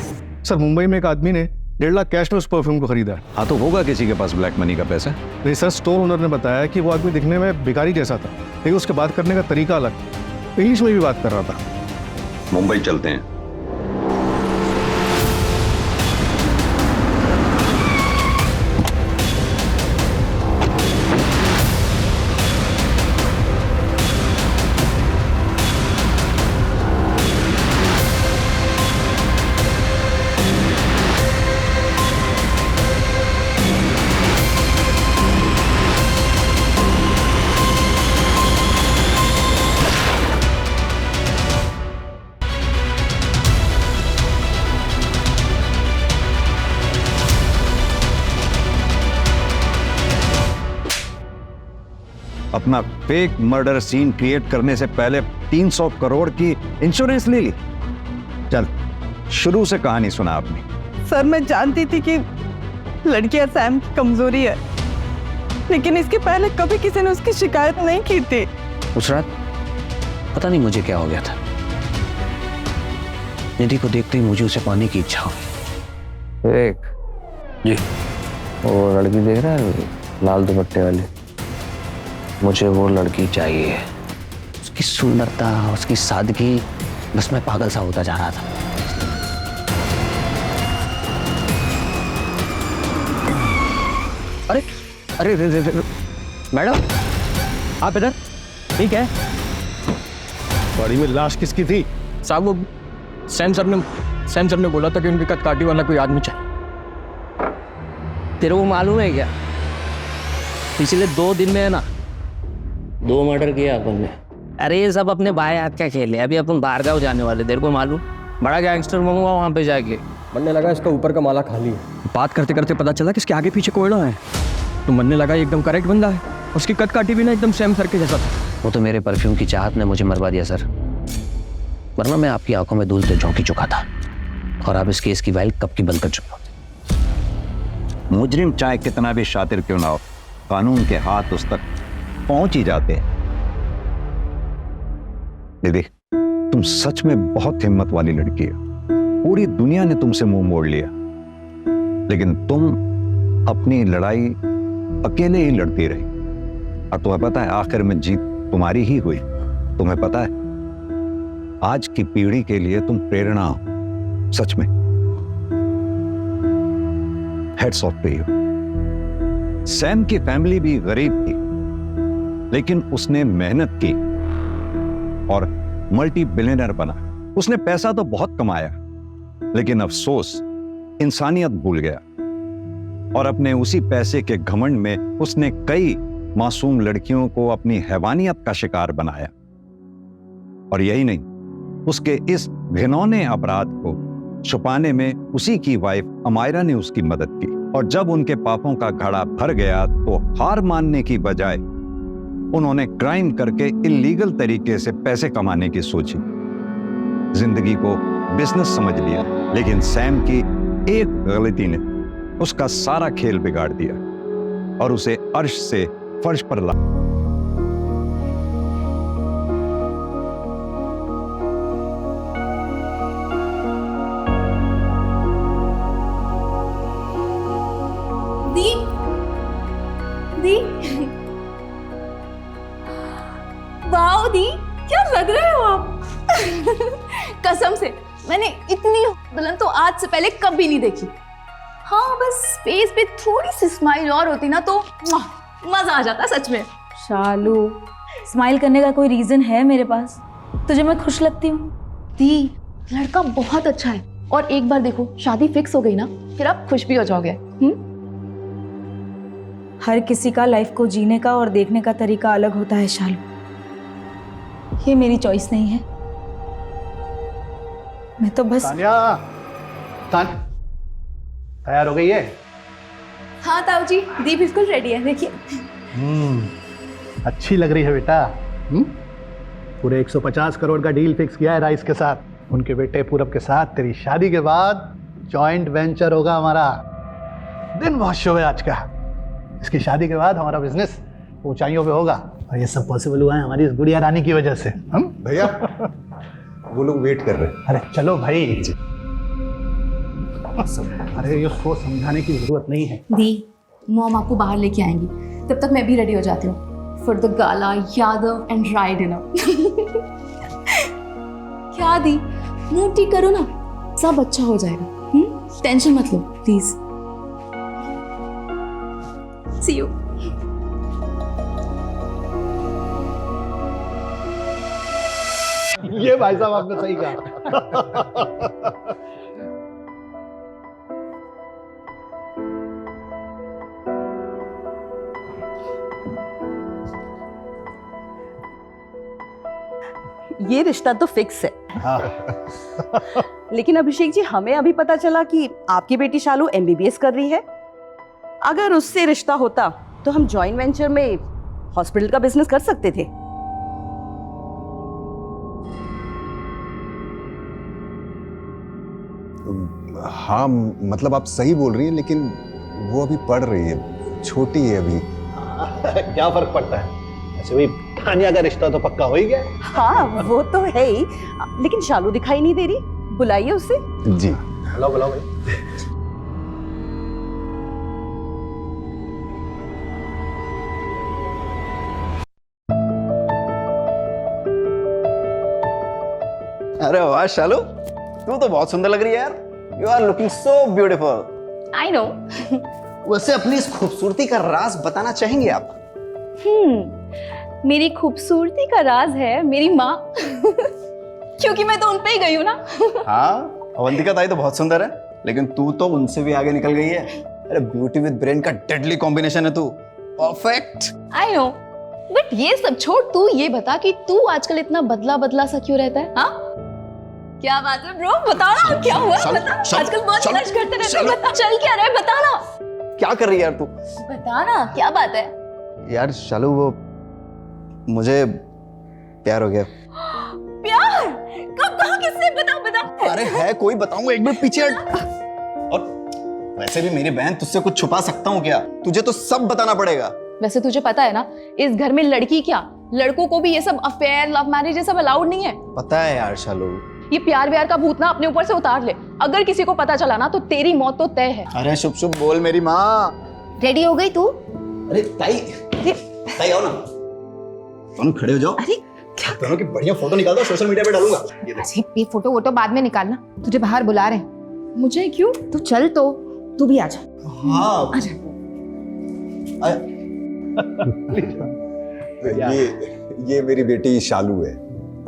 सर, मुंबई में एक आदमी ने 1.5 लाख कैश में उस परफ्यूम को खरीदा है। हाँ, तो होगा किसी के पास ब्लैक मनी का पैसा। नहीं सर, स्टोर ओनर ने बताया कि वो आदमी दिखने में भिखारी जैसा था, लेकिन उसके बात करने का तरीका अलग, इंग्लिश में भी बात कर रहा था। मुंबई चलते हैं। अपना फेक मर्डर सीन क्रिएट करने से पहले 300 करोड़ की इंश्योरेंस ले ली। चल, शुरू से कहानी सुना आपने। सर, मैं जानती थी कि लड़कियां सैम की कमजोरी है, लेकिन इसके पहले कभी किसी ने उसकी शिकायत नहीं की थी। उस रात पता नहीं मुझे क्या हो गया था। निधि को देखते ही मुझे उसे पाने की इच्छा हुई। एक जी, वो लड़की देख रहा है लाल दुपट्टे वाली, मुझे वो लड़की चाहिए। उसकी सुंदरता, उसकी सादगी, बस मैं पागल सा होता जा रहा था। अरे अरे रे, रे, रे, मैडम आप इधर? ठीक है। बॉडी में लाश किसकी थी? साहब, वो सैम सर ने बोला था कि उनकी कटकाटी वाला कोई आदमी चाहिए। तेरे को मालूम है क्या, पिछले 2 दिन में है ना 2 मर्डर किया अपन ने। अरे ये सब अपने बाएं हाथ का खेल है। अभी अपन बाहर गाँव जाने वाले, तेरे को मालूम? बड़ा गैंगस्टर मंगवा वहाँ पे जाके। बनने लगा इसका ऊपर का माला खाली है। बात करते करते पता चला कि इसके आगे पीछे कोयला है, तो मनने लगा ये एकदम करेक्ट बंदा है। उसकी कट काटी भी ना एकदम सैम सर के जैसा था। वो तो मेरे परफ्यूम की चाहत ने मुझे मरवा दिया सर, वरना मैं आपकी आंखों में धूल से झोंकी चुका था और आप इस केस की फाइल कब की बंद कर चुके होते। मुजरिम चाहे कितना भी शातिर क्यों ना हो, कानून के हाथ उस तक पहुंच ही जाते हैं। दीदी, तुम सच में बहुत हिम्मत वाली लड़की हो। पूरी दुनिया ने तुमसे मुंह मोड़ लिया, लेकिन तुम अपनी लड़ाई अकेले ही लड़ती रही। और तुम्हें पता है आखिर में जीत तुम्हारी ही हुई। तुम्हें पता है आज की पीढ़ी के लिए तुम प्रेरणा हो। सच में hats off to you. Sam की फैमिली भी गरीब थी, लेकिन उसने मेहनत की और मल्टी बिलियनर बना। उसने पैसा तो बहुत कमाया, लेकिन अफसोस इंसानियत भूल गया। और अपने उसी पैसे के घमंड में उसने कई मासूम लड़कियों को अपनी हैवानियत का शिकार बनाया। और यही नहीं, उसके इस घिनौने अपराध को छुपाने में उसी की वाइफ अमायरा ने उसकी मदद की। और जब उनके पापों का घड़ा भर गया तो हार मानने की बजाय उन्होंने क्राइम करके इलीगल तरीके से पैसे कमाने की सोची। जिंदगी को बिजनेस समझ लिया, लेकिन सैम की एक गलती ने उसका सारा खेल बिगाड़ दिया और उसे अर्श से फर्श पर ला। दी दी वाओ दी, क्या लग रहे हो आप। कसम से मैंने इतनी दुल्हन तो आज से पहले कभी नहीं देखी। हाँ बस फेस पे थोड़ी सी स्माइल और होती ना तो मजा आ जाता सच में। शालू, स्माइल करने का कोई रीजन है मेरे पास? तुझे मैं खुश लगती हूँ? दी लड़का बहुत अच्छा है और एक बार देखो शादी फिक्स हो गई ना फिर आप खुश भी हो जाओगे। हर किसी का लाइफ को जीने का और देखने का तरीका अलग होता है शालू, ये मेरी चॉइस नहीं है। मैं तो बस तैयार हो गई है? हाँ ताऊ जी, दी बिल्कुल रेडी है, देखिए। अच्छी लग रही है बेटा। पूरे 150 करोड़ का डील फिक्स किया है राइस के साथ। उनके बेटे पूरब के साथ तेरी शादी के बाद जॉइंट वेंचर होगा हमारा। दिन बहुत शुभ है आज का। इसकी शादी के बाद हमारा बिजनेस ऊंचाइयों पे होगा और ये सब पॉसिबल हुआ है हमारी इस गुड़िया रानी की वजह से। हम भैया वो लोग वेट कर रहे हैं। अरे चलो भाई। अरे ये उसको समझाने की जरूरत नहीं है। दी मॉम आपको बाहर लेके आएंगी, तब तक मैं भी रेडी हो जाती हूँ for the gala Yadav and Rai dinner. क्या दी, मूड ठीक करो ना, सब अच्छा हो जाएगा। टेंशन मत लो प्लीज। C you. ये भाई साहब आपने सही कहा। ये रिश्ता तो फिक्स है। हाँ। लेकिन अभिषेक जी, हमें अभी पता चला कि आपकी बेटी शालू MBBS कर रही है। अगर उससे रिश्ता होता तो हम जॉइंट वेंचर में हॉस्पिटल का बिजनेस कर सकते थे। हाँ मतलब आप सही बोल रही हैं, लेकिन वो अभी पढ़ रही है, छोटी है अभी। क्या फर्क पड़ता है, ऐसे भी तानिया का रिश्ता तो पक्का हो ही गया। हाँ वो तो है ही, लेकिन शालू दिखाई नहीं दे रही, बुलाइए उसे। जी बुलाओ बुलाओ भाई। अरे वाह शालू, तू तो बहुत सुंदर लग रही है यार। You are looking so beautiful. I know. वैसे अपनी इस खूबसूरती का राज बताना चाहेंगे आप? मेरी खूबसूरती का राज है मेरी माँ। क्योंकि मैं तो उन पे ही गई हूँ ना। हाँ, अवंतिका ताई तो बहुत सुंदर है, लेकिन तू तो उनसे भी आगे निकल गई है। अरे ब्यूटी विद ब्रेन का डेडली कॉम्बिनेशन है तू। परफेक्ट। आई नो, बट ये सब छोड़, तू ये बता कि तू आजकल इतना बदला बदला सा क्यों रहता है? हाँ क्या बात है ब्रो, बताओ ना क्या हुआ? बता, आजकल बहुत क्लश करते रहते हैं, बता चल क्या रहा है, बता ना। क्या कर रही है यार तू? बता ना क्या बात है? यार शालू, वो मुझे प्यार हो गया। प्यार? कब, कहाँ, किससे? बता बता। अरे है कोई, बताऊंगा, एक मिनट पीछे हट। और वैसे भी मेरी बहन, तुझसे कुछ छुपा सकता हूँ क्या? तुझे तो सब बताना पड़ेगा। वैसे तुझे पता है ना, इस घर में लड़की क्या लड़कों को भी ये सब अफेयर लव मैरिज ये सब अलाउड नहीं है। पता है यार शालू। ये प्यार व्यार का भूत ना अपने ऊपर से उतार ले, अगर किसी को पता चला ना तो तेरी मौत तो तय है। अरे शुभ शुभ बोल मेरी माँ। रेडी हो गई तू? अरे ताई, ताई आओ ना, दोनों खड़े हो जाओ। अरे क्या दोनों की बढ़िया फोटो निकाल दो, सोशल मीडिया पे डालूंगा। ये फोटो वोटो बाद में निकालना, तुझे बाहर बुला रहे हैं। मुझे क्यों? तू चल तो, तू भी आजा। हाँ आजा। ये मेरी बेटी शालू है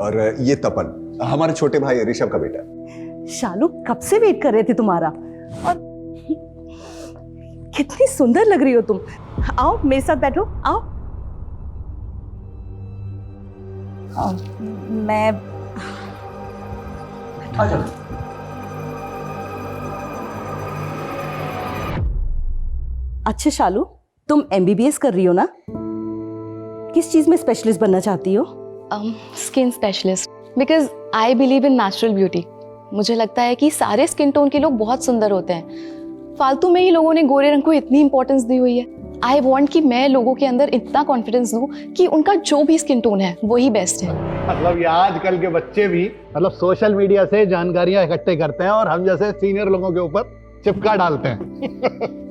और ये तपन, हमारे छोटे भाई ऋषभ का बेटा। शालू, कब से वेट कर रहे थे तुम्हारा। और कितनी सुंदर लग रही हो तुम। आओ मेरे साथ बैठो, आओ। मैं अच्छा शालू, तुम MBBS कर रही हो ना? किस चीज में स्पेशलिस्ट बनना चाहती हो? Skin specialist, because I believe in natural beauty. मुझे लगता है कि सारे स्किन टोन के लोग बहुत सुंदर होते हैं। फालतू में ही लोगों ने गोरे रंग को इतनी इंपॉर्टेंस दी हुई है। आई वॉन्ट कि मैं लोगों के अंदर इतना कॉन्फिडेंस दूं कि उनका जो भी स्किन टोन है वही बेस्ट है। मतलब ये आजकल के बच्चे भी मतलब सोशल मीडिया से जानकारियां इकट्ठे करते हैं और हम जैसे सीनियर लोगों के ऊपर चिपका डालते हैं।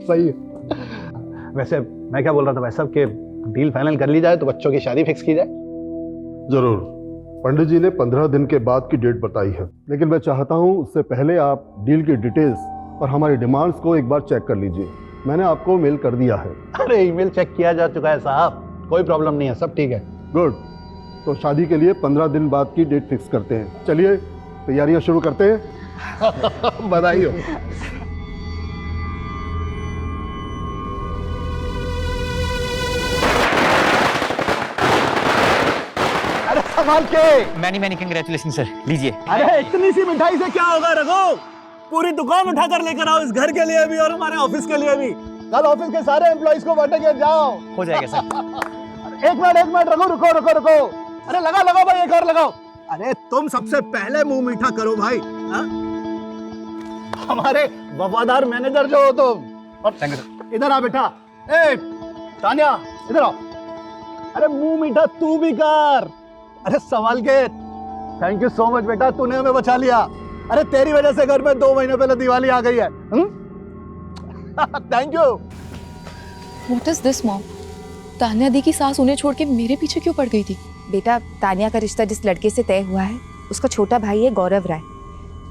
सही है। वैसे मैं क्या बोल रहा था भाई साहब कि डील फाइनल कर ली जाए तो बच्चों की शादी फिक्स की जाए। जरूर। पंडित जी ने 15 दिन के बाद की डेट बताई है, लेकिन मैं चाहता हूं उससे पहले आप डील की डिटेल्स और हमारी डिमांड्स को एक बार चेक कर लीजिए। मैंने आपको मेल कर दिया है। अरे ईमेल चेक किया जा चुका है साहब, कोई प्रॉब्लम नहीं है, सब ठीक है। गुड। तो शादी के लिए 15 दिन बाद की डेट फिक्स करते हैं। चलिए तैयारियां शुरू करते हैं। बधाई हो। अरे संभाल के। मैनी कंग्रेचुलेशन सर, लीजिए। अरे इतनी सी मिठाई से क्या होगा रघु, पूरी दुकान उठाकर लेकर आओ, इस घर के लिए भी और हमारे ऑफिस के लिए भी। कल ऑफिस के सारे एम्प्लॉइज को बांटेंगे, जाओ। हो जाएगा सर। एक मिनट रुको। अरे लगाओ भाई, एक और लगाओ। अरे तुम सबसे पहले मुंह मीठा करो भाई। हा? हमारे वफादार मैनेजर जो हो तुम। और इधर आ बेटा। ए तान्या इधर आओ। अरे मुंह मीठा तू भी कर। अरे संभाल के। थैंक यू सो मच बेटा, तूने हमें बचा लिया। अरे तेरी वजह से घर में 2 महीने पहले दिवाली आ गई है। Thank you. What is this, mom? Tanya दी की सास उन्हें छोड़ के मेरे पीछे क्यों पड़ गई थी? बेटा, तान्या का रिश्ता जिस लड़के से तय हुआ है उसका छोटा भाई है गौरव राय।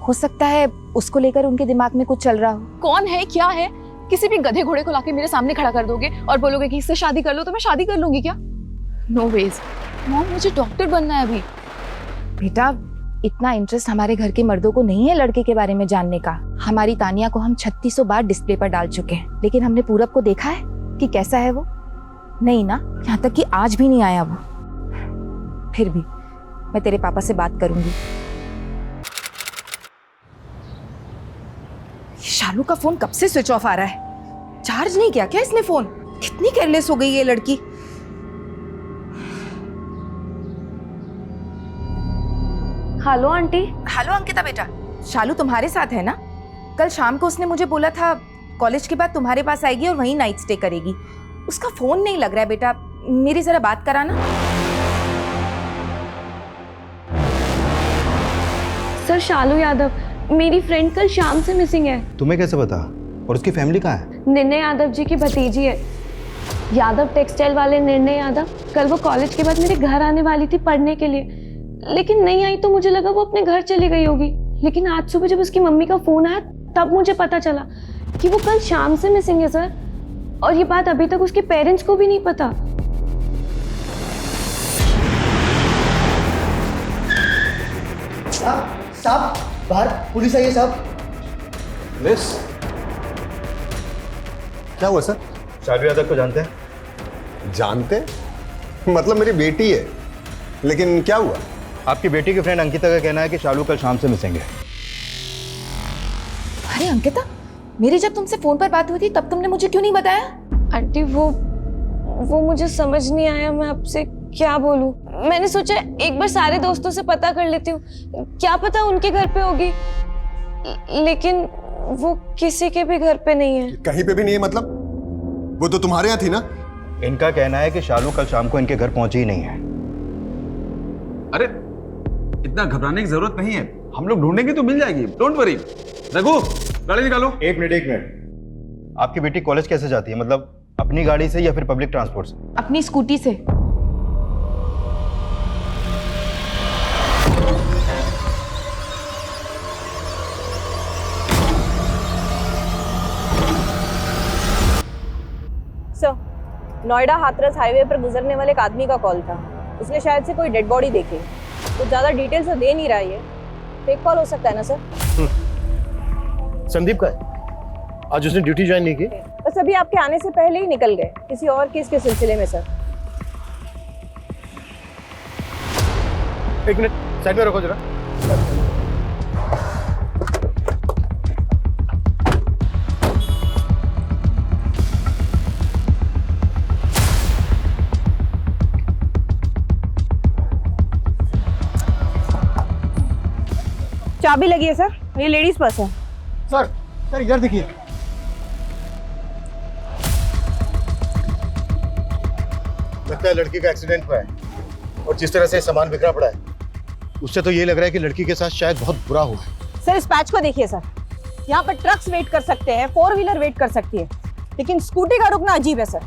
हो सकता है उसको लेकर उनके दिमाग में कुछ चल रहा हो। कौन है, क्या है? किसी भी गधे घोड़े को लाके मेरे सामने खड़ा कर दोगे और बोलोगे कि इससे शादी कर लो, तो मैं शादी कर लूंगी क्या? नो वेज मॉम, मुझे डॉक्टर बनना है अभी। बेटा, इतना इंटरेस्ट हमारे घर के मर्दों को नहीं है लड़के के बारे में जानने का। हमारी तानिया को हम 3600 बार डिस्प्ले पर डाल चुके हैं, लेकिन हमने पूरब को देखा है कि कैसा है वो? नहीं ना, यहाँ तक कि आज भी नहीं आया वो। फिर भी मैं तेरे पापा से बात करूंगी। शालू का फोन कब से स्विच ऑफ आ रहा है? चार्ज नहीं किया क्या इसने फोन? कितनी केयरलेस हो गई ये लड़की। Hello aunty. हेलो अंकिता बेटा, शालू तुम्हारे साथ है ना? कल शाम को उसने मुझे बोला था कॉलेज के बाद तुम्हारे पास आएगी और वहीं नाइट स्टे करेगी। उसका फोन नहीं लग रहा है बेटा, मेरी जरा बात कराना। सर, शालू यादव मेरी फ्रेंड कल शाम से मिसिंग है। तुम्हें कैसे पता? और उसकी फैमिली कहाँ है? निर्णय यादव जी की भतीजी है, यादव टेक्सटाइल वाले निर्णय यादव। कल वो कॉलेज के बाद मेरे घर आने वाली थी पढ़ने के लिए, लेकिन नहीं आई तो मुझे लगा वो अपने घर चली गई होगी। लेकिन आज सुबह जब उसकी मम्मी का फोन आया तब मुझे पता चला कि वो कल शाम से मिसिंग है सर, और ये बात अभी तक उसके पेरेंट्स को भी नहीं पता। साहब बाहर पुलिस आई है साहब। मिस, क्या हुआ सर? शालू यादव को जानते हैं? जानते? मतलब मेरी बेटी है, लेकिन क्या हुआ? आपकी बेटी की फ्रेंड अंकिता का कहना है कि शालू कल शाम से मिसिंग है। अरे अंकिता, मेरी जब तुमसे फोन पर बात हुई थी तब तुमने मुझे क्यों नहीं बताया? आंटी वो मुझे समझ नहीं आया, मैं आपसे क्या बोलूं। मैंने सोचा एक बार सारे दोस्तों से पता कर लेती हूँ, क्या पता उनके घर पे होगी, लेकिन वो किसी के भी घर पे नहीं है। कहीं पे भी नहीं है मतलब? वो तो तुम्हारे यहाँ थी ना? इनका कहना है कि शालू कल शाम को इनके घर पहुंची ही नहीं है। अरे इतना घबराने की जरूरत नहीं है, हम लोग ढूंढेंगे तो मिल जाएगी, डोंट वरी। रघु, गाड़ी निकालो। एक मिनट। आपकी बेटी कॉलेज कैसे जाती है? मतलब अपनी गाड़ी से या फिर पब्लिक ट्रांसपोर्ट से? अपनी स्कूटी से। सर, नोएडा हाथरस हाईवे पर गुजरने वाले एक आदमी का कॉल था। उसने शायद से कोई डेड बॉडी देखी। कुछ ज़्यादा डिटेल्स तो दे नहीं रहा है, फेक कॉल हो सकता है ना सर? संदीप का है? आज उसने ड्यूटी ज्वाइन नहीं की? बस अभी आपके आने से पहले ही निकल गए किसी और केस के सिलसिले में सर। एक मिनट साइड में रखो जरा। चाबी लगी है सर, ये लेडीज पर्स है। सर इधर देखिए। लगता है लड़की का एक्सीडेंट हुआ है और जिस तरह से सामान बिखरा पड़ा है उससे तो ये लग रहा है कि लड़की के साथ शायद बहुत बुरा हुआ है। सर इस पैच को देखिए सर, यहाँ पर ट्रक्स वेट कर सकते हैं, 4 व्हीलर वेट कर सकती है, लेकिन स्कूटी का रुकना अजीब है सर।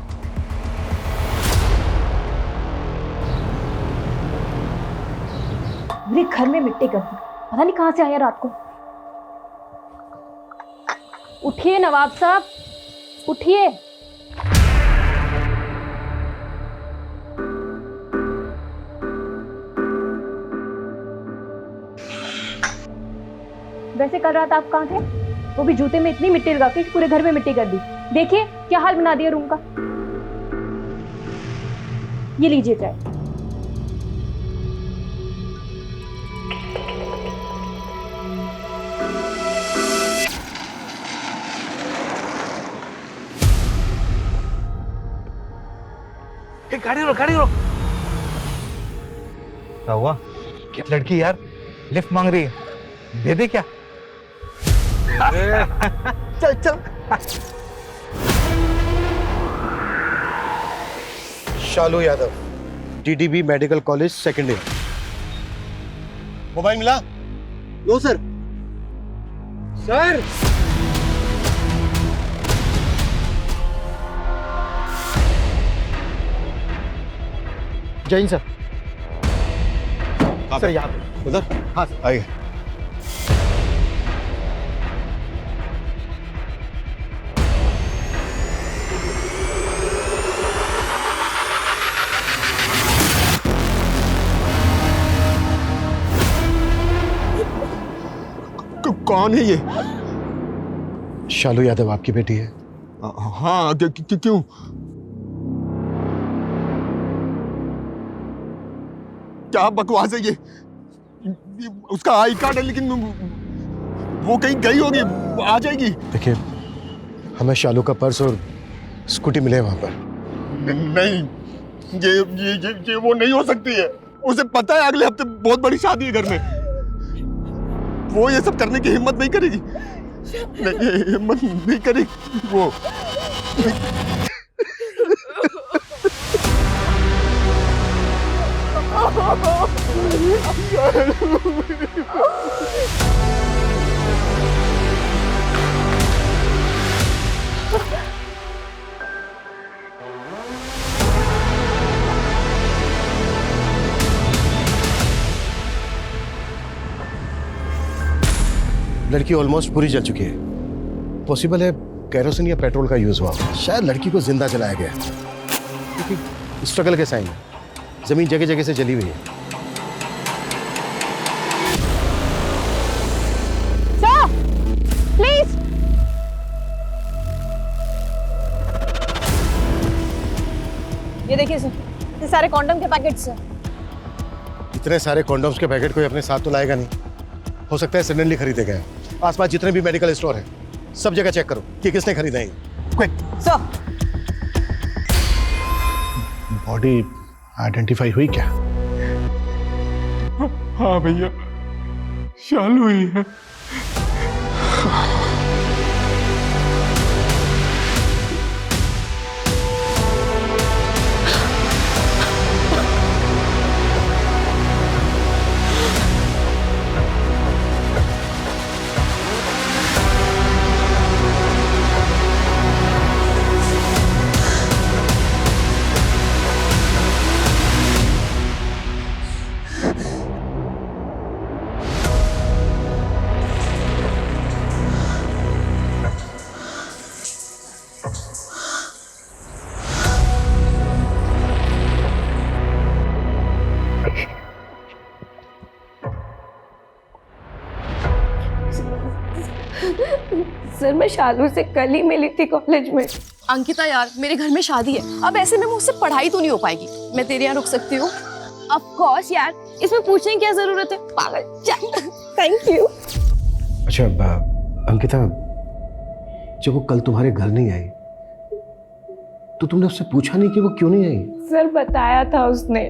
मेरे घर में मिट्टी कर दी, पता नहीं कहाँ से आया रात को। उठिए नवाब साहब, उठिए। वैसे कल रात आप कहाँ थे? वो भी जूते में इतनी मिट्टी लगा के पूरे घर में मिट्टी कर दी। देखिए क्या हाल बना दिया रूम का। ये लीजिए चाय। गाड़ी रोक, गाड़ी रोक। क्या हुआ? क्या लड़की यार लिफ्ट मांग रही है, दे दे क्या? चल चल। Shalu Yadav, DDB medical college second year. Mobile मिला? लो sir. Sir Jain sir. Sir यहाँ पे उधर। हाँ सर आइए। कौन है ये? शालू यादव आपकी बेटी है? हाँ क्यों? क्या बकवास है ये? उसका आई कार्ड है लेकिन वो कहीं गई होगी, आ जाएगी। देखिए हमें शालू का पर्स और स्कूटी मिले वहां पर। नहीं ये वो नहीं हो सकती है। उसे पता है अगले हफ्ते बहुत बड़ी शादी है घर में। वो ये सब करने की हिम्मत नहीं करेगी। नहीं हिम्मत नहीं करेगी वो। लड़की ऑलमोस्ट पूरी जल चुकी है। पॉसिबल है कैरोसिन या पेट्रोल का यूज हुआ, शायद लड़की को जिंदा जलाया गया क्योंकि स्ट्रगल के साइन है। जमीन जगह जगह से जली हुई है। Sir please. ये देखिए सर, ये सारे कॉन्डम के पैकेट्स हैं। इतने सारे कॉन्डोम्स के पैकेट कोई अपने साथ तो लाएगा नहीं। हो सकता है सडनली खरीदे गए। आसपास जितने भी मेडिकल स्टोर हैं सब जगह चेक करो कि किसने खरीदे हैं। Quick sir. बॉडी आइडेंटिफाई हुई क्या? हाँ भैया शालू ही है। सर मैं शालू से कल ही मिली थी कॉलेज में। अंकिता यार, मेरे घर में शादी है, अब ऐसे में मुझसे पढ़ाई तो नहीं हो पाएगी। मैं तेरे यहाँ रुक सकती हूँ? ऑफ कोर्स यार, इसमें पूछने की क्या जरूरत है, पागल। Thank you. अच्छा अंकिता, जब वो कल तुम्हारे घर नहीं आई तो तुमने उससे पूछा नहीं कि वो क्यों नहीं आई? सर बताया था उसने,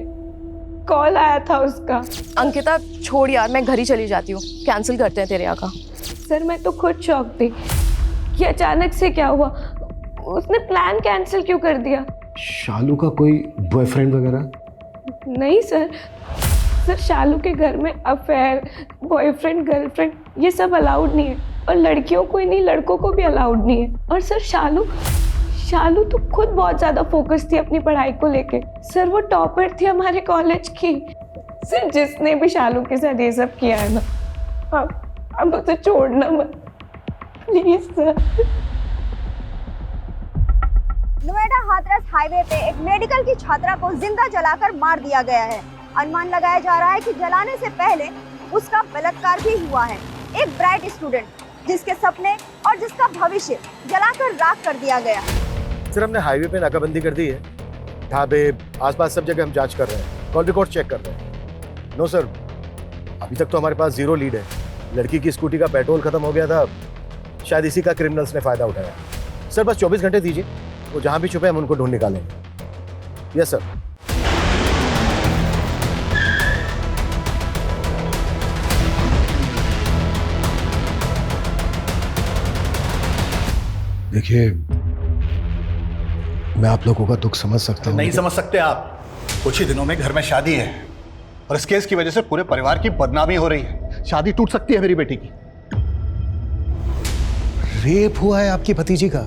कॉल आया था उसका। अंकिता छोड़ यार, मैं घर ही चली जाती हूँ, कैंसिल करते हैं तेरे यहाँ का। सर मैं तो खुद शॉक थी कि अचानक से क्या हुआ, उसने प्लान कैंसिल क्यों कर दिया? शालू का कोई बॉयफ्रेंड वगैरह? नहीं सर, शालू के घर में अफेयर, बॉयफ्रेंड, गर्लफ्रेंड ये सब अलाउड नहीं है, और लड़कियों को ही नहीं लड़कों को भी अलाउड नहीं है। और सर शालू तो खुद बहुत ज्यादा फोकस थी अपनी पढ़ाई को लेके। सर वो टॉपर थी हमारे कॉलेज की। सर जिसने भी शालू के साथ ये सब किया है ना, अब उसे छोड़ना मत please sir. Noida Hathras highway पे एक मेडिकल की छात्रा को जिंदा जलाकर मार दिया गया है। अनुमान लगाया जा रहा है कि जलाने से पहले उसका बलात्कार भी हुआ है। एक ब्राइट स्टूडेंट जिसके सपने और जिसका भविष्य जलाकर राख कर दिया गया। सर हमने हाईवे पे नाकाबंदी कर दी है, ढाबे आसपास सब जगह हम जांच कर रहे हैं, कॉल रिकॉर्ड चेक कर रहे हैं। नो सर, अभी तक तो हमारे पास 0 लीड है। लड़की की स्कूटी का पेट्रोल खत्म हो गया था, शायद इसी का क्रिमिनल्स ने फायदा उठाया। सर बस 24 घंटे दीजिए, वो जहां भी छुपे हम उनको ढूंढ निकालेंगे। Yes sir. देखिए, मैं आप लोगों का दुख समझ सकता हूँ। नहीं समझ सकते आप। कुछ ही दिनों में घर में शादी है और इस केस की वजह से पूरे परिवार की बदनामी हो रही है। शादी टूट सकती है मेरी बेटी की। रेप हुआ है आपकी भतीजी का,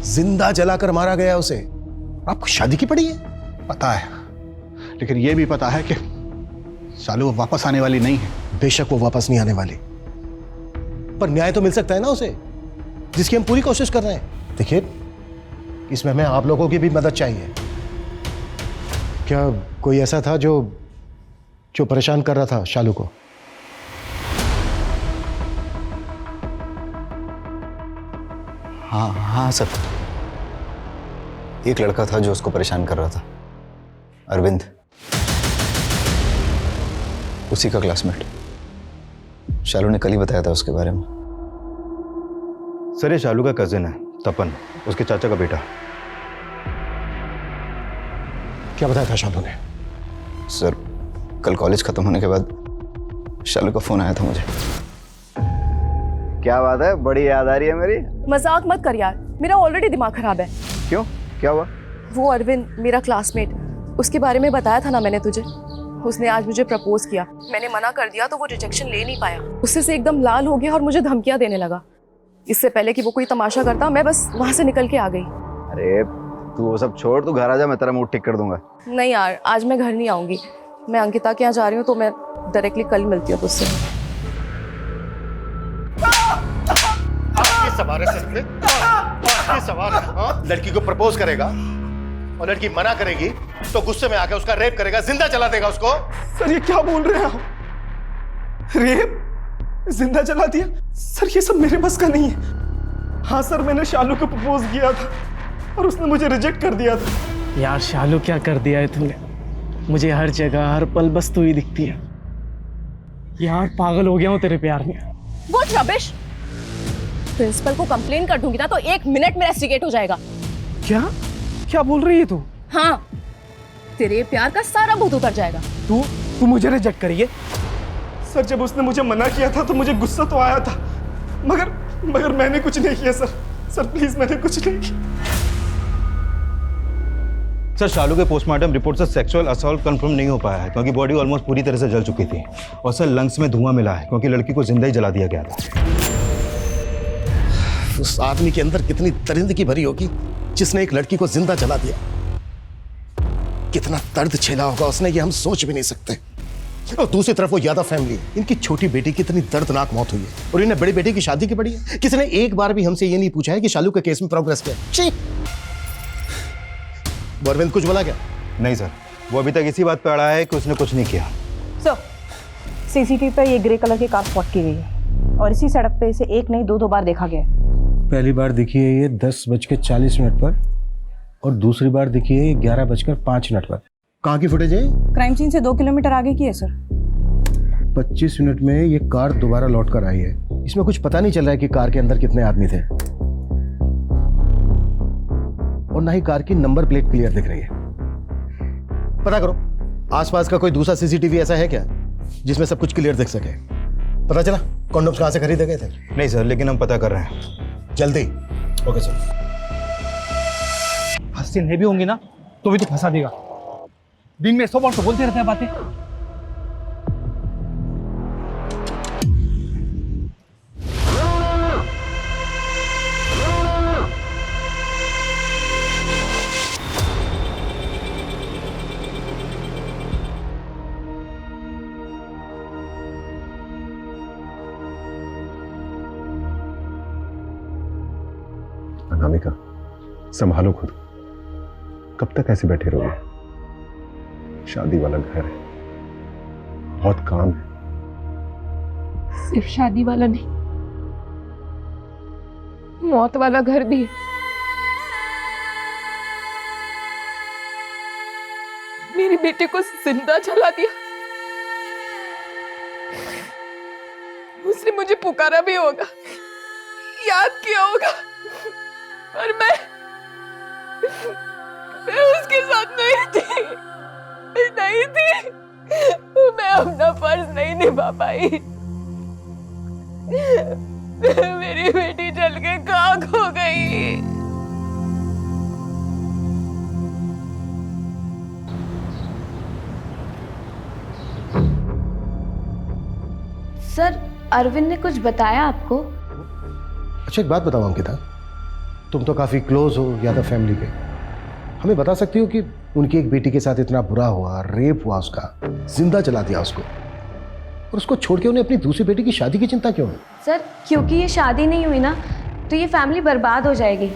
जिंदा जलाकर मारा गया उसे। आपको शादी की पड़ी है? पता है, लेकिन यह भी पता है कि सालू वापस आने वाली नहीं है। बेशक वो वापस नहीं आने वाली, पर न्याय तो मिल सकता है ना उसे, जिसकी हम पूरी कोशिश कर रहे हैं। देखिए, इसमें हमें आप लोगों की भी मदद चाहिए। क्या कोई ऐसा था जो परेशान कर रहा था शालू को? हाँ सर, एक लड़का था जो उसको परेशान कर रहा था, अरविंद, उसी का क्लासमेट। शालू ने कल ही बताया था उसके बारे में। सर ये शालू का कजिन है, तपन, उसके चाचा का बेटा। क्या बताया था शालू ने? सर कल कॉलेज खत्म होने के बाद शालू का फोन आया था मुझे। क्या बात है, बड़ी याद आ रही है मेरी। मजाक मत कर यार, मेरा ऑलरेडी दिमाग खराब है। क्यों, क्या हुआ? वो अरविंद, मेरा क्लासमेट, उसके बारे में बताया था ना मैंने तुझे। उसने आज मुझे प्रपोज किया, मैंने मना कर दिया तो वो रिजेक्शन ले नहीं पाया। उससे से एकदम लाल हो गया और मुझे धमकियां देने लगा। इससे पहले कि वो कोई तमाशा करता, मैं बस वहां से निकल के आ गई। अरे तू वो सब छोड़, तू घर आ जा, मैं तेरा मूड ठीक कर दूंगा। नहीं यार, आज मैं घर नहीं आऊंगी, मैं अंकिता के यहाँ जा रही हूँ, तो मैं डायरेक्टली कल मिलती हूँ तुझसे। लड़की को प्रपोज करेगा और लड़की मना करेगी तो गुस्से में आकर उसका रेप करेगा, जिंदा जला देगा उसको। सर ये क्या बोल रहे हैं आप? रेप? जिंदा जला दिया? सर ये सब मेरे बस का नहीं है। हाँ सर, मैंने शालू को प्रपोज किया था और उसने मुझे रिजेक्ट कर दिया था। यार शालू क्या कर दिया है तूने? मुझे हर जगह हर पल बस तू ही दिखती है। यार पागल हो गया हूँ तेरे प्यार में। वो रबिश, प्रिंसिपल को कंप्लेन कर दूंगी ना तो 1 मिनट में रेस्टिकेट हो जाएगा। क्या क्या बोल रही है तू? हाँ, तेरे प्यार का सारा भूत उतर जाएगा। तू मुझे रिजेक्ट करिए? सर जब उसने मुझे मना किया था तो मुझे गुस्सा तो आया था, मगर मैंने कुछ नहीं किया सर। सर प्लीज, मैंने कुछ नहीं किया। सर शालू के पोस्टमार्टम रिपोर्ट से सेक्सुअल असॉल्ट कंफर्म नहीं हो पाया है क्योंकि बॉडी ऑलमोस्ट पूरी तरह से जल चुकी थी। और सर लंग्स में धुआं मिला है क्योंकि लड़की को जिंदा ही जला दिया गया था। उस आदमी के अंदर कितनी दरिंदगी भरी होगी जिसने एक लड़की को जिंदा जला दिया। कितना दर्द झेला होगा उसने, ये हम सोच भी नहीं सकते। और दूसरी तरफ वो यादव फैमिली, इनकी छोटी बेटी की इतनी दर्दनाक मौत हुई है और इन्हें बड़ी बेटी की शादी की पड़ी है। किसी ने एक बार भी हमसे ये नहीं पूछा है कि शालू के केस में प्रोग्रेस क्या है। अरविंद कुछ बोला क्या? नहीं सर, वो अभी तक इसी बात पे अड़ा है कि उसने कुछ नहीं किया। सर सीसीटीवी पर ये ग्रे कलर की कार स्पॉट की गई है और इसी सड़क पे इसे 1 नहीं 2 बार देखा गया है। पहली बार दिखी है ये 10:40 पर और दूसरी बार दिखी है ये 11:05 पर। कहाँ की फुटेज है? क्राइम सीन से 2 किलोमीटर आगे की है सर। 25 मिनट में ये कार दोबारा लौट कर आई है। इसमें कुछ पता नहीं चल रहा है कि कार के अंदर कितने आदमी थे और ना ही कार की नंबर प्लेट क्लियर दिख रही है। पता करो आसपास का कोई दूसरा सीसीटीवी ऐसा है क्या जिसमें सब कुछ क्लियर दिख सके? पता चला कॉन्डोम्स कहाँ से खरीदे गए थे? नहीं सर, लेकिन हम पता कर रहे हैं। जल्दी। Okay sir. हस्तिन है भी होंगी ना तो भी तो फंसा देगा। दिन में 100 बार तो बोलते रहते हैं बातें। अनामिका, संभालो खुद। कब तक ऐसे बैठे रहोगे? शादी वाला घर है, बहुत काम है। सिर्फ शादी वाला नहीं, मौत वाला घर भी है। मेरी बेटे को जिंदा जला दिया। उसने मुझे पुकारा भी होगा, याद किया होगा, पर मैं उसके साथ नहीं थी। मैं अपना फर्ज नहीं निभा पाई। मेरी बेटी जल के खाक हो गई। सर, अरविंद ने कुछ बताया आपको? अच्छा एक बात बताओ अंकिता, तुम तो काफी क्लोज हो यादव फैमिली के, हमें बता सकती हो कि उनकी एक बेटी के साथ इतना बुरा हुआ, रेप हुआ उसका, जिंदा जला दिया उसको, और उसको छोड़ के उन्हें अपनी दूसरी बेटी की शादी की चिंता क्यों है? सर, क्योंकि ये शादी नहीं हुई ना तो ये फैमिली बर्बाद हो जाएगी।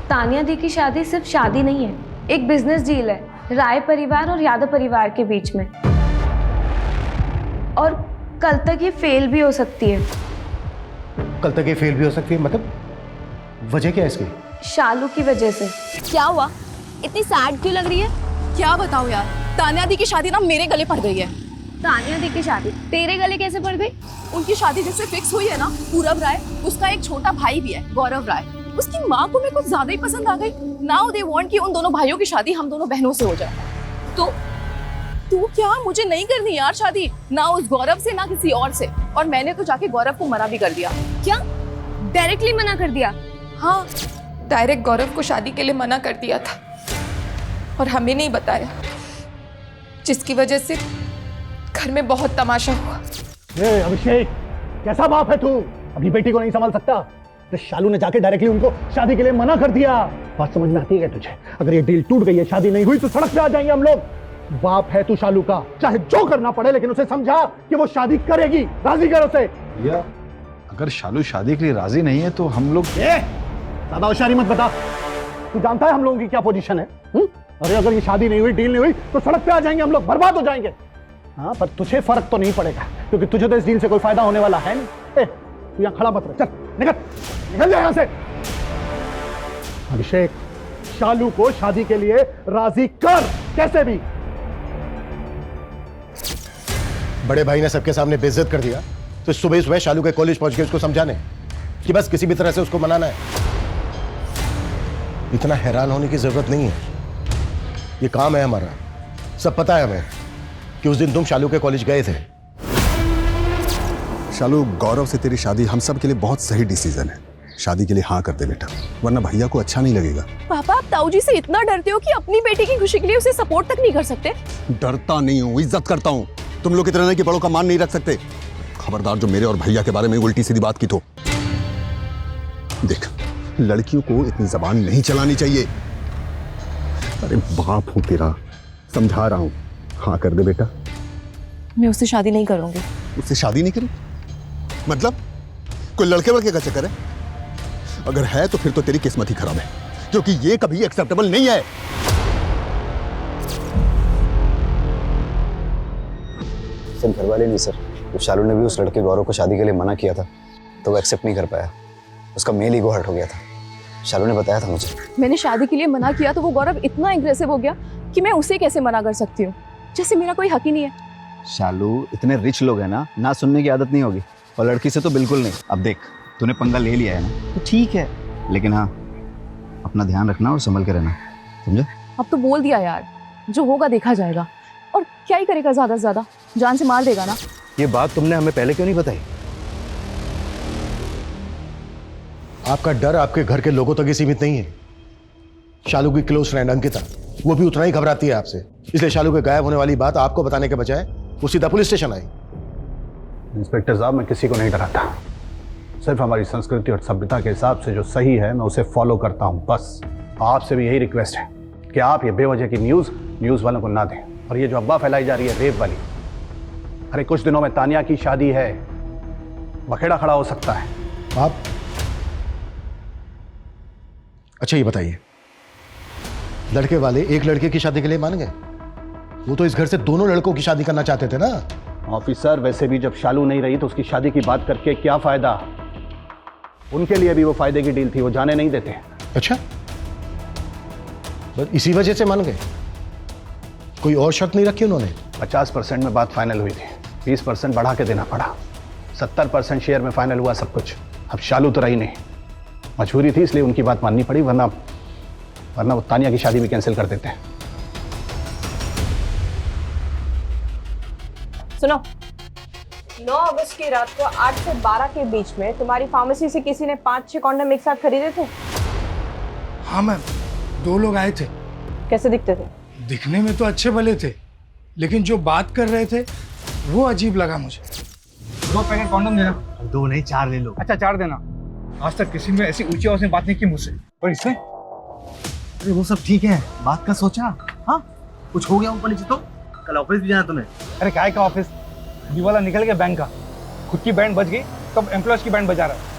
तानिया दी की शादी सिर्फ शादी नहीं है, एक बिजनेस डील है राय परिवार और यादव परिवार के बीच में, और कल तक ये फेल भी हो सकती है। कल तक ये फेल भी हो सकती है? मतलब वजह क्या है इसकी? शालू की वजह से। क्या हुआ? इतनी सैड क्यों लग रही है? क्या बताऊं यार, तानिया दी की शादी ना मेरे गले पड़ गई है। तानिया दी की शादी तेरे गले कैसे पड़ गई? उनकी शादी जिससे फिक्स हुई है ना, पूरब राय, उसका एक छोटा भाई भी है, गौरव राय। उसकी माँ को मेरे को ज्यादा ही पसंद आ गई। नाउ दे वांट कि उन दोनों भाइयों की शादी हम दोनों बहनों से हो जाए। तो तू क्या, मुझे नहीं करनी यार शादी, ना उस गौरव से ना किसी और से। और मैंने तो जाके गौरव को मना भी कर दिया। क्या? डायरेक्टली मना कर दिया? हाँ, डायरेक्ट गौरव को शादी के लिए मना कर दिया था और हमें नहीं बताया, जिसकी वजह से घर में बहुत तमाशा हुआ। अभिषेक, कैसा बाप है तू? अपनी बेटी को नहीं संभाल सकता? तो शालू ने जाके डायरेक्टली उनको शादी के लिए मना कर दिया। बात समझ में आती है तुझे? अगर ये डील टूट गई है, शादी नहीं हुई, तो सड़क पे आ जाएंगे हम लोग। बाप है तू शालू का, चाहे जो करना पड़े, लेकिन उसे समझा कि वो शादी करेगी, राजी कर उसे। अगर शालू शादी के लिए राजी नहीं है तो हम लोग ज्यादा होशियारी मत बता। तू जानता है हम लोगों की क्या पोजीशन है? अरे अगर ये शादी नहीं हुई, डील नहीं हुई, तो सड़क पे आ जाएंगे हम लोग, बर्बाद हो जाएंगे। हाँ, पर तुझे फर्क तो नहीं पड़ेगा क्योंकि तुझे तो इस डील से कोई फायदा होने वाला है नहीं। तू यहाँ खड़ा मत रह, चल निकल जा यहाँ से। अभिषेक, शालू को शादी के लिए राजी कर, कैसे भी। बड़े भाई ने सबके सामने बेइज्जत कर दिया, तो सुबह सुबह शालू के कॉलेज पहुंच के उसको समझाने कि बस किसी भी तरह से उसको मनाना है। इतना हैरान होने की जरूरत नहीं है, ये काम है हमारा। सब पता है हमें कि उस दिन तुम शालू के कॉलेज गए थे। शालू, गौरव से तेरी शादी हम सब के लिए बहुत सही डिसीजन है। शादी के लिए हाँ कर दे बेटा, वरना भैया को अच्छा नहीं लगेगा। पापा, आप ताऊ जी से इतना डरते हो कि अपनी बेटी की खुशी के लिए उसे सपोर्ट तक नहीं कर सकते? डरता नहीं हूँ, इज्जत करता हूँ। तुम लोग इतने नहीं कि बड़ों का मान नहीं रख सकते। खबरदार जो मेरे और भैया के बारे में उल्टी सीधी बात की तो। देख, लड़कियों को इतनी जबान नहीं चलानी चाहिए। अरे बाप हूं तेरा, समझा रहा हूं। हाँ कर दे बेटा। मैं उससे शादी नहीं करूंगी। उससे शादी नहीं करी? मतलब कोई लड़के वड़के का चक्कर है? अगर है तो फिर तो तेरी किस्मत ही खराब है, क्योंकि ये कभी एक्सेप्टेबल नहीं है। सिर्फ घर वाले नहीं सर, तो शालू ने भी उस लड़के गौरव को शादी के लिए मना किया था तो वो एक्सेप्ट नहीं कर पाया। उसका मेल ईगो हर्ट हो गया था। शालू ने बताया था मुझे। मैंने शादी के लिए मना किया तो वो गौरव इतना एग्रेसिव हो गया कि मैं उसे कैसे मना कर सकती हूँ, जैसे मेरा कोई हक ही नहीं है। शालू, इतने रिच लोग हैं ना सुनने की आदत नहीं होगी, और लड़की से तो बिल्कुल नहीं। अब देख, तूने पंगा ले लिया है ना, तो ठीक है, लेकिन हाँ, अपना ध्यान रखना और संभल के रहना, समझे? अब तो बोल दिया यार, जो होगा देखा जाएगा। और क्या ही करेगा, ज्यादा से ज्यादा जान से मार देगा ना। ये बात तुमने हमें पहले क्यों नहीं बताई? आपका डर आपके घर के लोगों तक ही सीमित नहीं है। शालू की क्लोज फ्रेंड अंकिता, वो भी उतना ही घबराती है आपसे, इसलिए शालू के गायब होने वाली बात आपको बताने के बजाय वो सीधा पुलिस स्टेशन आई। इंस्पेक्टर साहब, मैं किसी को नहीं डराता, सिर्फ हमारी संस्कृति और सभ्यता के हिसाब से जो सही है मैं उसे फॉलो करता हूँ, बस। आपसे भी यही रिक्वेस्ट है कि आप ये बेवजह की न्यूज़ वालों को ना दें। और ये जो अफवाह फैलाई जा रही है रेप वाली, अरे कुछ दिनों में तानिया की शादी है, बखेड़ा खड़ा हो सकता है। आप अच्छा ये बताइए, लड़के वाले एक लड़के की शादी के लिए मान गए? वो तो इस घर से दोनों लड़कों की शादी करना चाहते थे ना। ऑफिसर, वैसे भी जब शालू नहीं रही तो उसकी शादी की बात करके क्या फायदा? उनके लिए भी वो फायदे की डील थी, वो जाने नहीं देते। अच्छा, बस इसी वजह से मान गए? कोई और शर्त नहीं रखी उन्होंने? 50% में बात फाइनल हुई थी, 20% बढ़ा के देना पड़ा, 70% शेयर में फाइनल हुआ सब कुछ। अब शालू तो रही नहीं, मजबूरी थी इसलिए उनकी बात माननी पड़ी, वरना वो तानिया की शादी भी कैंसिल कर देते हैं। सुनो, 9 अगस्त की रात को 8 से 12 के बीच में तुम्हारी फार्मेसी से किसी ने 5-6 कॉन्डम एक साथ खरीदे थे? हाँ मैम, 2 लोग आए थे। कैसे दिखते थे? दिखने में तो अच्छे भले थे, लेकिन जो बात कर रहे थे वो अजीब लगा मुझे। 2 पैकेट कॉन्डम देना। 2 नहीं 4 ले लो। अच्छा 4 देना। आज तक किसी ने ऐसी ऊंची आवाज में बात नहीं की मुझसे, और इससे? अरे वो सब ठीक है, बात का सोचा। हाँ, कुछ हो गया ऊपर नीचे तो? कल ऑफिस भी जाना तुम्हें? अरे काय का ऑफिस, दीवाला निकल गया बैंक का, खुद की बैंड बज गई तो अब एम्प्लॉयज की बैंड बजा रहा है।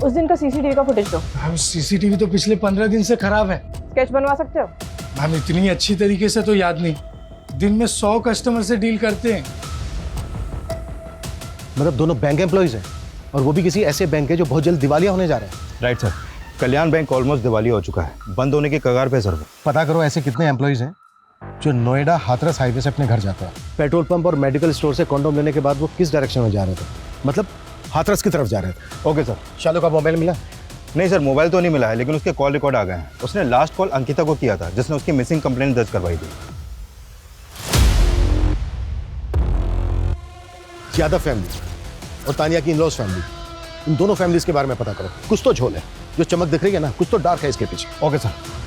उस दिन का सीसीटीवी का फुटेज दो। मैम सीसीटीवी तो पिछले 15 दिन से खराब है। स्केच बनवा सकते हो? मैम इतनी अच्छी तरीके से तो याद नहीं, दिन में 100 कस्टमर से डील करते हैं। मतलब दोनों बैंक एम्प्लॉइज हैं, और वो भी किसी ऐसे बैंक के जो बहुत जल्द दिवालिया होने जा रहे हैं। राइट सर, कल्याण बैंक ऑलमोस्ट दिवालिया हो चुका है, बंद होने के कगार पे सर। पता करो ऐसे कितने एम्प्लॉइज हैं जो नोएडा हाथरस हाईवे से अपने घर जाते हैं। पेट्रोल पंप और मेडिकल स्टोर से कॉन्डोम लेने के बाद वो किस डायरेक्शन में जा रहे थे? मतलब हाथरस की तरफ जा रहे थे। Okay sir. शालू का मोबाइल मिला? नहीं सर, मोबाइल तो नहीं मिला है, लेकिन उसके कॉल रिकॉर्ड आ गए हैं। उसने लास्ट कॉल अंकिता को किया था, जिसने उसकी मिसिंग कंप्लेंट दर्ज करवाई थी। यादव फैमिली और तानिया की इन-लॉज फैमिली, इन दोनों फैमिलीज के बारे में पता करो। कुछ तो झोल है, जो चमक दिख रही है ना, कुछ तो डार्क है इसके पीछे। Okay sir.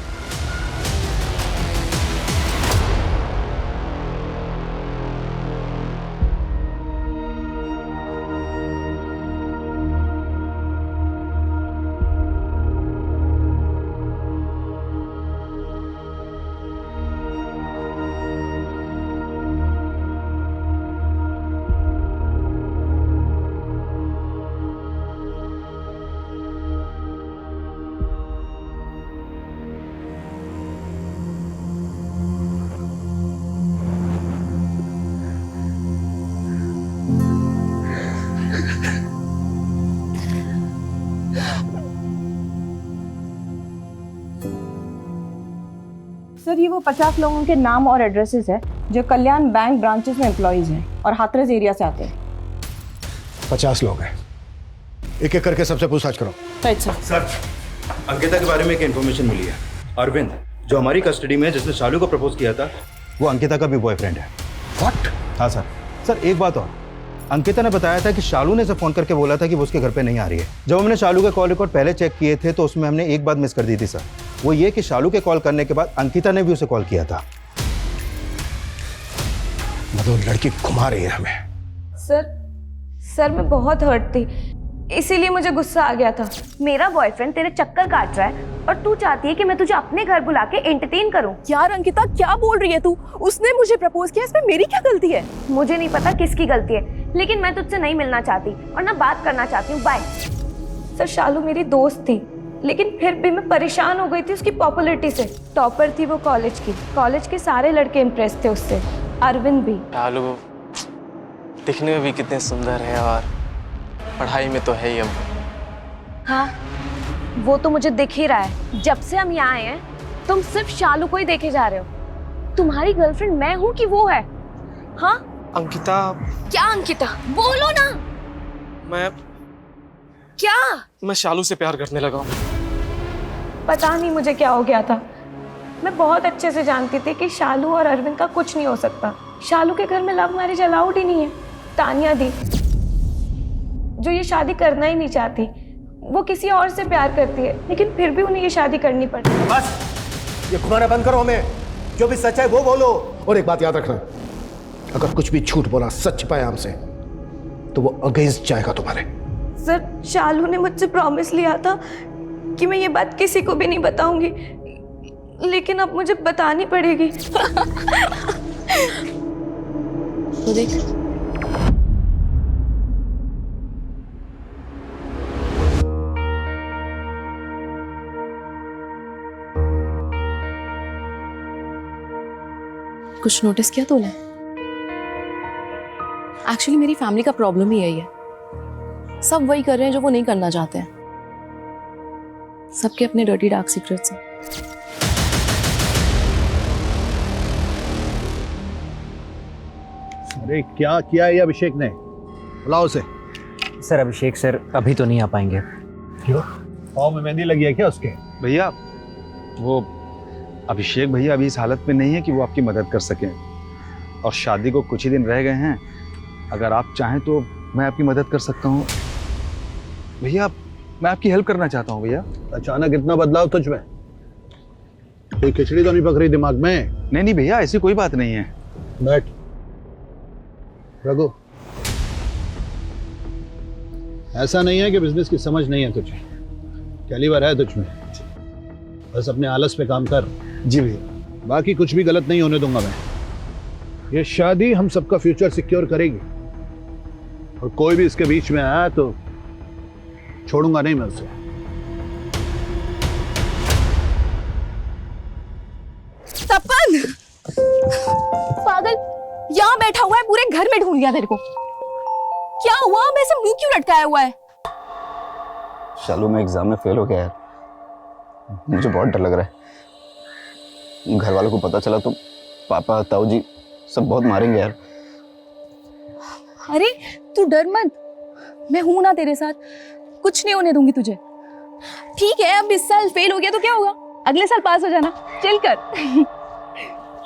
सर, ये वो 50 लोगों के नाम और एड्रेसेस है जो कल्याण बैंक ब्रांचेस में एम्प्लॉइज हैं और हाथरस एरिया से आते हैं। 50 लोग हैं, एक एक करके सबसे पूछताछ करो। Right sir. सर, अंकिता के बारे में एक इन्फॉर्मेशन मिली है। अरविंद, जो हमारी कस्टडी में, जिसने शालू को प्रपोज किया था, वो अंकिता का भी बॉयफ्रेंड है। व्हाट? हाँ सर। सर एक बात और, अंकिता ने बताया था कि शालू ने से फोन करके बोला था कि वो उसके घर पे नहीं आ रही है। जब हमने शालू के कॉल रिकॉर्ड पहले चेक किए थे तो उसमें हमने एक बात मिस कर दी थी सर, वो ये कि शालू के कॉल करने के बाद अंकिता ने भी उसे कॉल किया था। मतलब लड़की घुमा रही है हमें। सर मैं बहुत हर्ट थी, इसीलिए मुझे गुस्सा आ गया था। मेरा बॉयफ्रेंड तेरे चक्कर काट रहा है और तू चाहती है कि मैं तुझे अपने घर बुला के एंटरटेन करूं। यार अंकिता, क्या बोल रही है तू? उसने मुझे प्रपोज किया, इसमें मेरी क्या गलती है? मुझे नहीं पता किसकी गलती है, लेकिन मैं तुझसे नहीं मिलना चाहती और ना बात करना चाहती हूँ। बाय। सर, शालू मेरी दोस्त थी, लेकिन फिर भी मैं परेशान हो गई थी उसकी पॉपुलैरिटी से। टॉपर थी वो कॉलेज की, कॉलेज के सारे लड़के इम्प्रेस थे उससे, अरविंद भी। शालू, दिखने में भी कितने सुंदर है और पढ़ाई में तो है ही अब। हाँ, वो तो मुझे दिख ही रहा है। जब से हम यहाँ आए हैं तुम सिर्फ शालू को ही देखे जा रहे हो। तुम्हारी गर्लफ्रेंड मैं हूँ कि वो है? हाँ अंकिता। क्या अंकिता? बोलो ना। मैं शालू से प्यार करने लगा हूँ। पता नहीं मुझे क्या हो गया था। मैं बहुत अच्छे से जानती थी कि शालू और अरविंद का कुछ नहीं हो सकता। शालू के घर में लव मैरिज अलाउड ही नहीं है। तानिया दी जो ये शादी करना ही नहीं चाहती, वो किसी और से प्यार करती है, लेकिन फिर भी उन्हें ये शादी करनी पड़ती है। बस ये घुमाना बंद करो, हमें जो भी सच है वो बोलो। और एक बात याद रखना, अगर कुछ भी झूठ बोला, सच पाया हमसे, तो वो अगेंस्ट जाएगा तुम्हारे। सर, शालू ने मुझसे प्रॉमिस लिया था कि मैं ये बात किसी को भी नहीं बताऊंगी, लेकिन अब मुझे बतानी पड़ेगी। तो देख, कुछ नोटिस किया तूने? एक्चुअली मेरी फैमिली का प्रॉब्लम ही यही है। सब वही कर रहे हैं जो वो नहीं करना चाहते हैं। सबके अपने डर्टी डार्क सीक्रेट्स हैं। अरे क्या किया है ये अभिषेक ने? बुलाओ उसे। सर अभिषेक सर अभी तो नहीं आ पाएंगे। क्यों? पाँव में मेहंदी लगी है क्या उसके? भैया वो अभिषेक भैया अभी इस हालत में नहीं है कि वो आपकी मदद कर सकें, और शादी को कुछ ही दिन रह गए हैं। अगर आप चाहें तो मैं आपकी मदद कर सकता हूँ भैया। मैं आपकी हेल्प करना चाहता हूँ भैया। अचानक इतना बदलाव तुझ में? कोई खिचड़ी तो नहीं पक रही दिमाग में? नहीं भैया, ऐसी कोई बात नहीं है। बैठ रघु। ऐसा नहीं है कि बिजनेस की समझ नहीं है तुझे, कैलिबर है तुझ में। बस अपने आलस पे काम कर। जी भैया। बाकी कुछ भी गलत नहीं होने दूंगा मैं। ये शादी हम सबका फ्यूचर सिक्योर करेगी, और कोई भी इसके बीच में आया तो छोड़ूंगा नहीं मैं उसे। तपन पागल, यहाँ बैठा हुआ है, पूरे घर में ढूंढ लिया तेरे को। क्या हुआ? वैसे मुंह क्यों लटकाया हुआ है? शालू मैं एग्जाम में फेल हो गया यार, मुझे बहुत डर लग रहा है। घर वालों को पता चला तो पापा ताऊ जी सब बहुत मारेंगे यार। अरे तू डर मत, मैं हूं ना तेरे साथ, कुछ नहीं होने दूंगी तुझे। ठीक है, अब इस साल फेल हो गया तो क्या होगा, अगले साल पास हो जाना। चिल कर।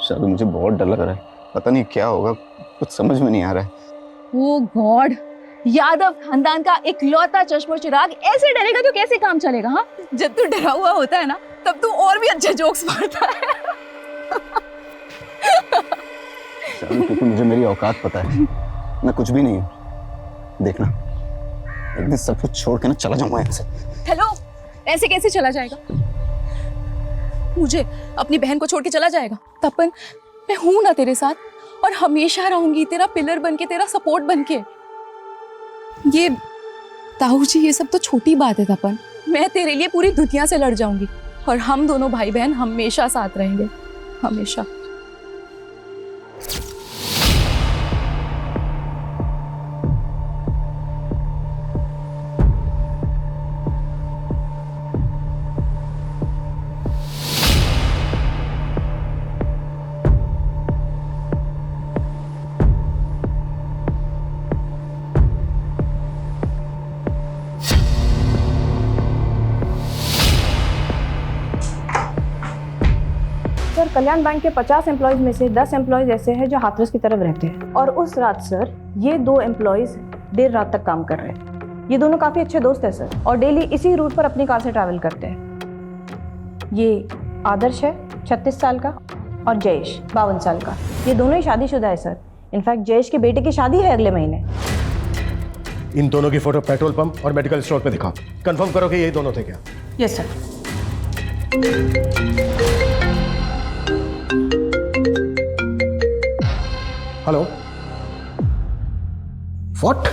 शालू मुझे बहुत डर लग रहा है, पता नहीं क्या होगा, कुछ समझ में नहीं आ रहा है। ओ गॉड, यादव खानदान का इकलौता चश्मो चिराग ऐसे डरेगा तो कैसे काम चलेगा? हाँ, जब तू डरा हुआ होता है ना, तब तू और भी अच्छे जोक्स मारता है। शालू क्योंकि मुझे मेरी औकात पता है, मैं कुछ भी नहीं हूँ। देखना एक दिन सब कुछ छोड़ के ना चला जाऊंगा यहाँ से। हेलो, ऐसे कैसे चला जाएगा? मुझे अपनी बहन को छोड़ के चला जाएगा? तपन, मैं हूं ना तेरे साथ, और हमेशा रहूंगी तेरा पिलर बनके, तेरा सपोर्ट बनके। ये ताऊ जी, ये सब तो छोटी बात है तपन। मैं तेरे लिए पूरी दुनिया से लड़ जाऊंगी, और हम दोनों भाई बहन हमेशा साथ रहेंगे, हमेशा। सर, कल्याण बैंक के 50 एम्प्लॉयज में से 10 एम्प्लॉयज ऐसे हैं जो हाथरस की तरफ रहते हैं, और उस रात सर ये 2 एम्प्लॉयज देर रात तक काम कर रहे हैं। ये दोनों काफी अच्छे दोस्त हैं सर, और डेली इसी रूट पर अपनी कार से ट्रैवल करते हैं। ये आदर्श है 36 साल का, और जयेश 52 साल का। ये दोनों ही शादीशुदा है सर। इनफैक्ट जयेश के बेटे की शादी है अगले महीने। इन दोनों की फोटो पेट्रोल पंप और मेडिकल स्टोर पे दिखाओ, कंफर्म करो कि यही दोनों थे क्या? Yes sir. Hello, what?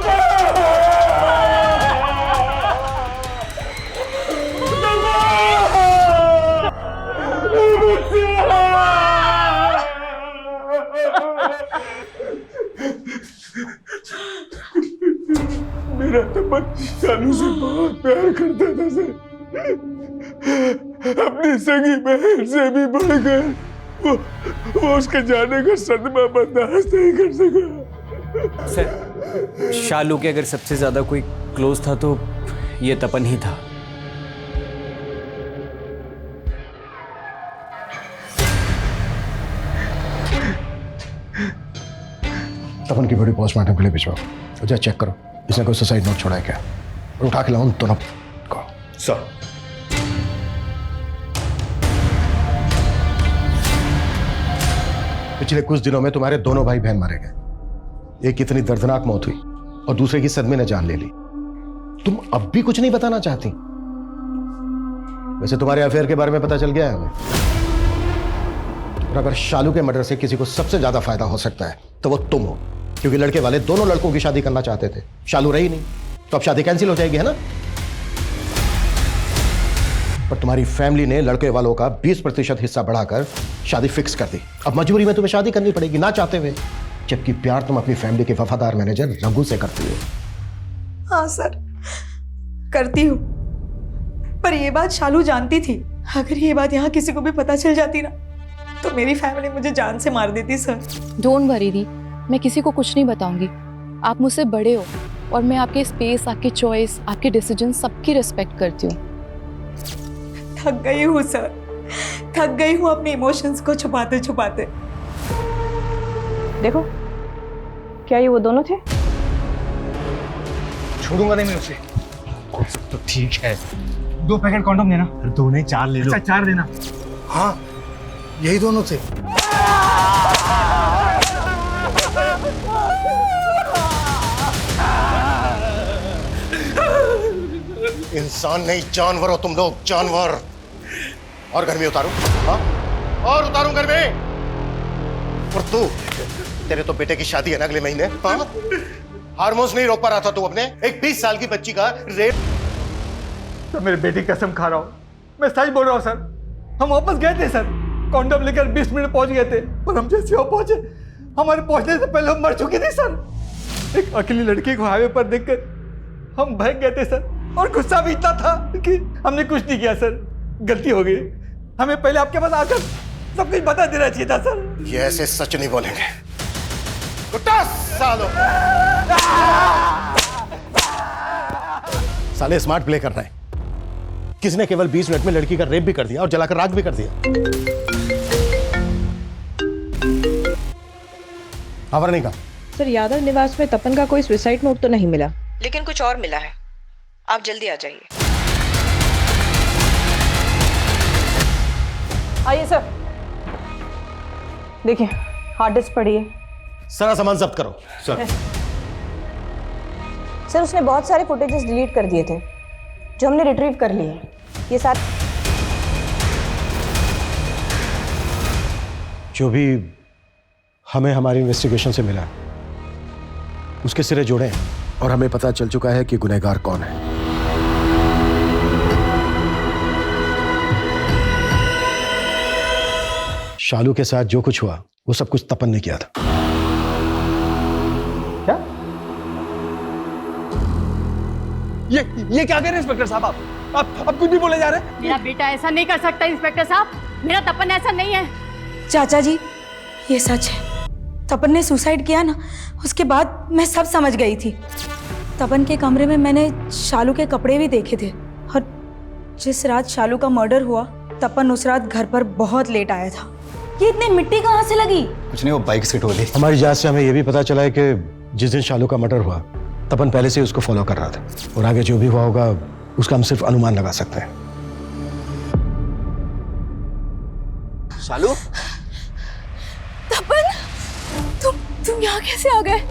Kamal! मेरा तपन शालू से बहुत प्यार करता था सर। अपनी सगी बहन से भी बढ़कर वो उसके जाने का सदमा बर्दाश्त नहीं कर सका। सर, शालू के अगर सबसे ज्यादा कोई क्लोज था तो ये तपन ही था। तपन की बॉडी पोस्टमार्टम के लिए भिजवाओ। जा चेक करो इसने कोई सुसाइड नोट छोड़ा है क्या, और उठा के लाओ उन दोनों को। सर पिछले कुछ दिनों में तुम्हारे दोनों भाई बहन मारे गए। एक इतनी दर्दनाक मौत हुई और दूसरे की सदमे ने जान ले ली। तुम अब भी कुछ नहीं बताना चाहती? वैसे तुम्हारे अफेयर के बारे में पता चल गया है हमें, और अगर शालू के मर्डर से किसी को सबसे ज्यादा फायदा हो सकता है तो वो तुम हो, क्योंकि लड़के वाले दोनों लड़कों की शादी करना चाहते थे। शालू रही नहीं तो अब शादी कैंसिल हो जाएगी, है ना? पर तुम्हारी फैमिली ने लड़के वालों का 20% हिस्सा बढ़ाकर शादी फिक्स कर दी। अब मजबूरी में तुम्हें शादी करनी पड़ेगी ना चाहते हुए, जबकि प्यार तुम अपनी फैमिली के वफादार मैनेजर रघु से करती हो। हाँ सर, करती हूँ, पर ये बात शालू जानती थी। अगर ये बात यहाँ किसी को भी पता चल जाती ना तो मेरी फैमिली मुझे जान से मार देती सर। डोंट वरी दी, मैं किसी को कुछ नहीं बताऊंगी। आप मुझसे बड़े हो और मैं आपके स्पेस, आपकी चॉइस, आपके डिसीजन सबकी रिस्पेक्ट करती हूँ। थक गई हूँ सर, थक गई हूँ अपने इमोशंस को छुपाते छुपाते। देखो, क्या ये वो दोनों थे? छोड़ूंगा नहीं मैं उसे। तो ठीक है, 2 पैकेट कॉन्डोम देना। 2 नहीं 4 ले लो। अच्छा 4 देना। हाँ, यही दोनों थे। इंसान नहीं जानवर हो तुम लोग, जानवर। और घर में उतारूं? हाँ, और उतारूं घर में? और तू, तेरे तो बेटे की शादी है ना अगले महीने। हाँ, हार्मोन्स नहीं रोक पा रहा था तू अपने? एक 20 साल की बच्ची का रेप। तो मेरे बेटी कसम खा रहा हूँ, मैं सच बोल रहा हूँ सर। हम वापस गए थे सर, कॉन्डम लेकर 20 मिनट पहुंच गए थे, और हम जैसे वो पहुंचे, हमारे पहुंचने से पहले हम मर चुके थे सर। एक अकेली लड़की को हाईवे पर देखकर हम भाग गए थे सर, और गुस्सा भी इतना था कि हमने कुछ नहीं किया सर। गलती हो गई, हमें पहले आपके पास आकर सब कुछ बता देना चाहिए था सर। ये ऐसे सच नहीं बोलेंगे। कुत्ता सालो, साले स्मार्ट प्ले कर रहे हैं। किसने केवल 20 मिनट में लड़की का रेप भी कर दिया और जलाकर राख भी कर दिया। नहीं कहा सर, यादव निवास में तपन का कोई सुसाइड नोट तो नहीं मिला, लेकिन कुछ और मिला है। आप जल्दी आ जाइए। आइए सर, देखिए हार्ड डिस्क पड़ी है। सारा सामान जब्त करो। सर, सर उसने बहुत सारे फुटेजेस डिलीट कर दिए थे जो हमने रिट्रीव कर लिए। ये सारे जो भी हमें हमारी इन्वेस्टिगेशन से मिला उसके सिरे जोड़े हैं, और हमें पता चल चुका है कि गुनहगार कौन है। शालू के साथ जो कुछ हुआ वो सब कुछ तपन ने किया था। क्या? ये क्या कह रहे हैं इंस्पेक्टर साहब? आप कुछ भी बोले जा रहे हैं? मेरा बेटा ऐसा नहीं कर सकता इंस्पेक्टर साहब, मेरा तपन ऐसा नहीं है। चाचा जी, ये सच है। तपन ने सुसाइड किया ना, उसके बाद मैं सब समझ गई थी। तपन के कमरे में मैंने शालू के कपड़े भी देखे थे, और जिस रात शालू का मर्डर हुआ तपन उस रात घर पर बहुत लेट आया था। ये इतनी मिट्टी कहाँ से लगी? कुछ नहीं, वो बाइक से टोली। हमारी जांच से हमें यह भी पता चला है कि जिस दिन शालू का मर्डर हुआ तपन पहले से ही उसको फॉलो कर रहा था, और आगे जो भी हुआ होगा उसका हम सिर्फ अनुमान लगा सकते हैं। शालू? तपन, तुम यहाँ कैसे आ गए?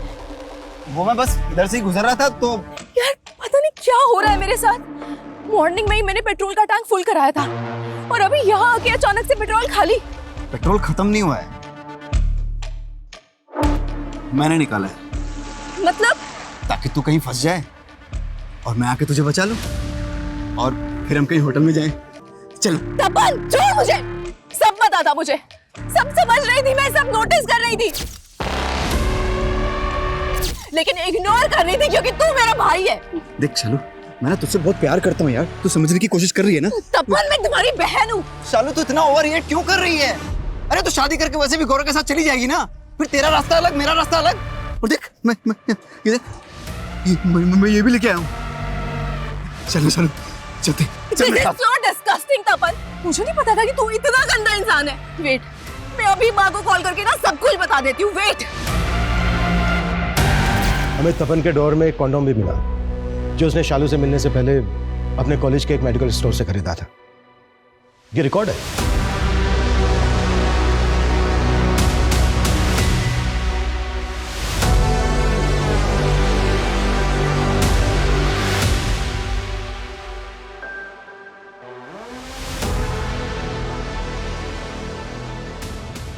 वो मैं बस इधर से ही गुजर रहा था तो। यार पता नहीं क्या हो रहा है मेरे साथ। मॉर्निंग में ही मैंने पेट्रोल का टैंक फुल कराया था, और अभी यहाँ आके अचानक से पेट्रोल खाली। पेट्रोल खत्म नहीं हुआ है, मैंने निकाला है। मतलब? ताकि तू कहीं फंस जाए और मैं आके तुझे बचा लूं, और फिर हम कहीं होटल में जाएं। चलो। तपन छोड़ मुझे, सब पता था मुझे, सब समझ रही थी मैं, सब नोटिस कर रही थी। लेकिन इग्नोर कर रही थी क्योंकि तू मेरा भाई है। देख शालू, मैं ना तुझसे बहुत प्यार करता हूँ यार, तू समझने की कोशिश कर रही है ना। तपन, मैं तुम्हारी बहन हूँ। शालू तू इतना ओवर रिएक्ट क्यों कर रही है? अरे तो शादी करके वैसे भी गौरव के साथ चली जाएगी ना, फिर तेरा रास्ता अलग मेरा रास्ता अलग। और देख मैं ये भी लेके आया हूँ। चलो चलो चलते। This is so disgusting, तपन। मुझे नहीं पता था कि तू इतना गंदा इंसान है। वेट, मैं अभी माँ को कॉल करके ना सब कुछ बता देती हूँ। वेट। हमें तपन के डोर में एक कॉन्डोम भी मिला जो उसने शालू से मिलने से पहले अपने कॉलेज के एक मेडिकल स्टोर से खरीदा था। ये रिकॉर्ड है।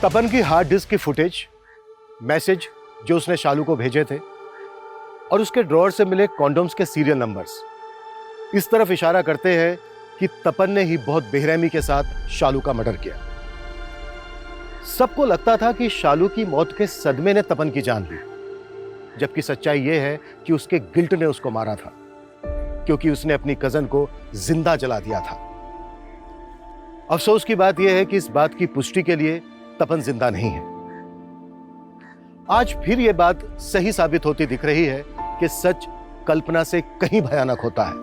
तपन की हार्ड डिस्क की फुटेज, मैसेज जो उसने शालू को भेजे थे और उसके ड्रॉअर से मिले कॉन्डोम्स के सीरियल नंबर्स इस तरफ इशारा करते हैं कि तपन ने ही बहुत बेरहमी के साथ शालू का मर्डर किया। सबको लगता था कि शालू की मौत के सदमे ने तपन की जान ली, जबकि सच्चाई यह है कि उसके गिल्ट ने उसको मारा था क्योंकि उसने अपनी कजन को जिंदा जला दिया था। अफसोस की बात यह है कि इस बात की पुष्टि के लिए तपन जिंदा नहीं है। आज फिर यह बात सही साबित होती दिख रही है कि सच कल्पना से कहीं भयानक होता है,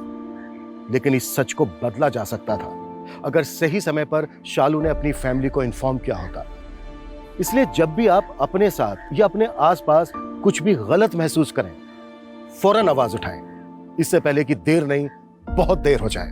लेकिन इस सच को बदला जा सकता था अगर सही समय पर शालू ने अपनी फैमिली को इन्फॉर्म किया होता। इसलिए जब भी आप अपने साथ या अपने आसपास कुछ भी गलत महसूस करें, फौरन आवाज उठाएं, इससे पहले कि देर नहीं बहुत देर हो जाए।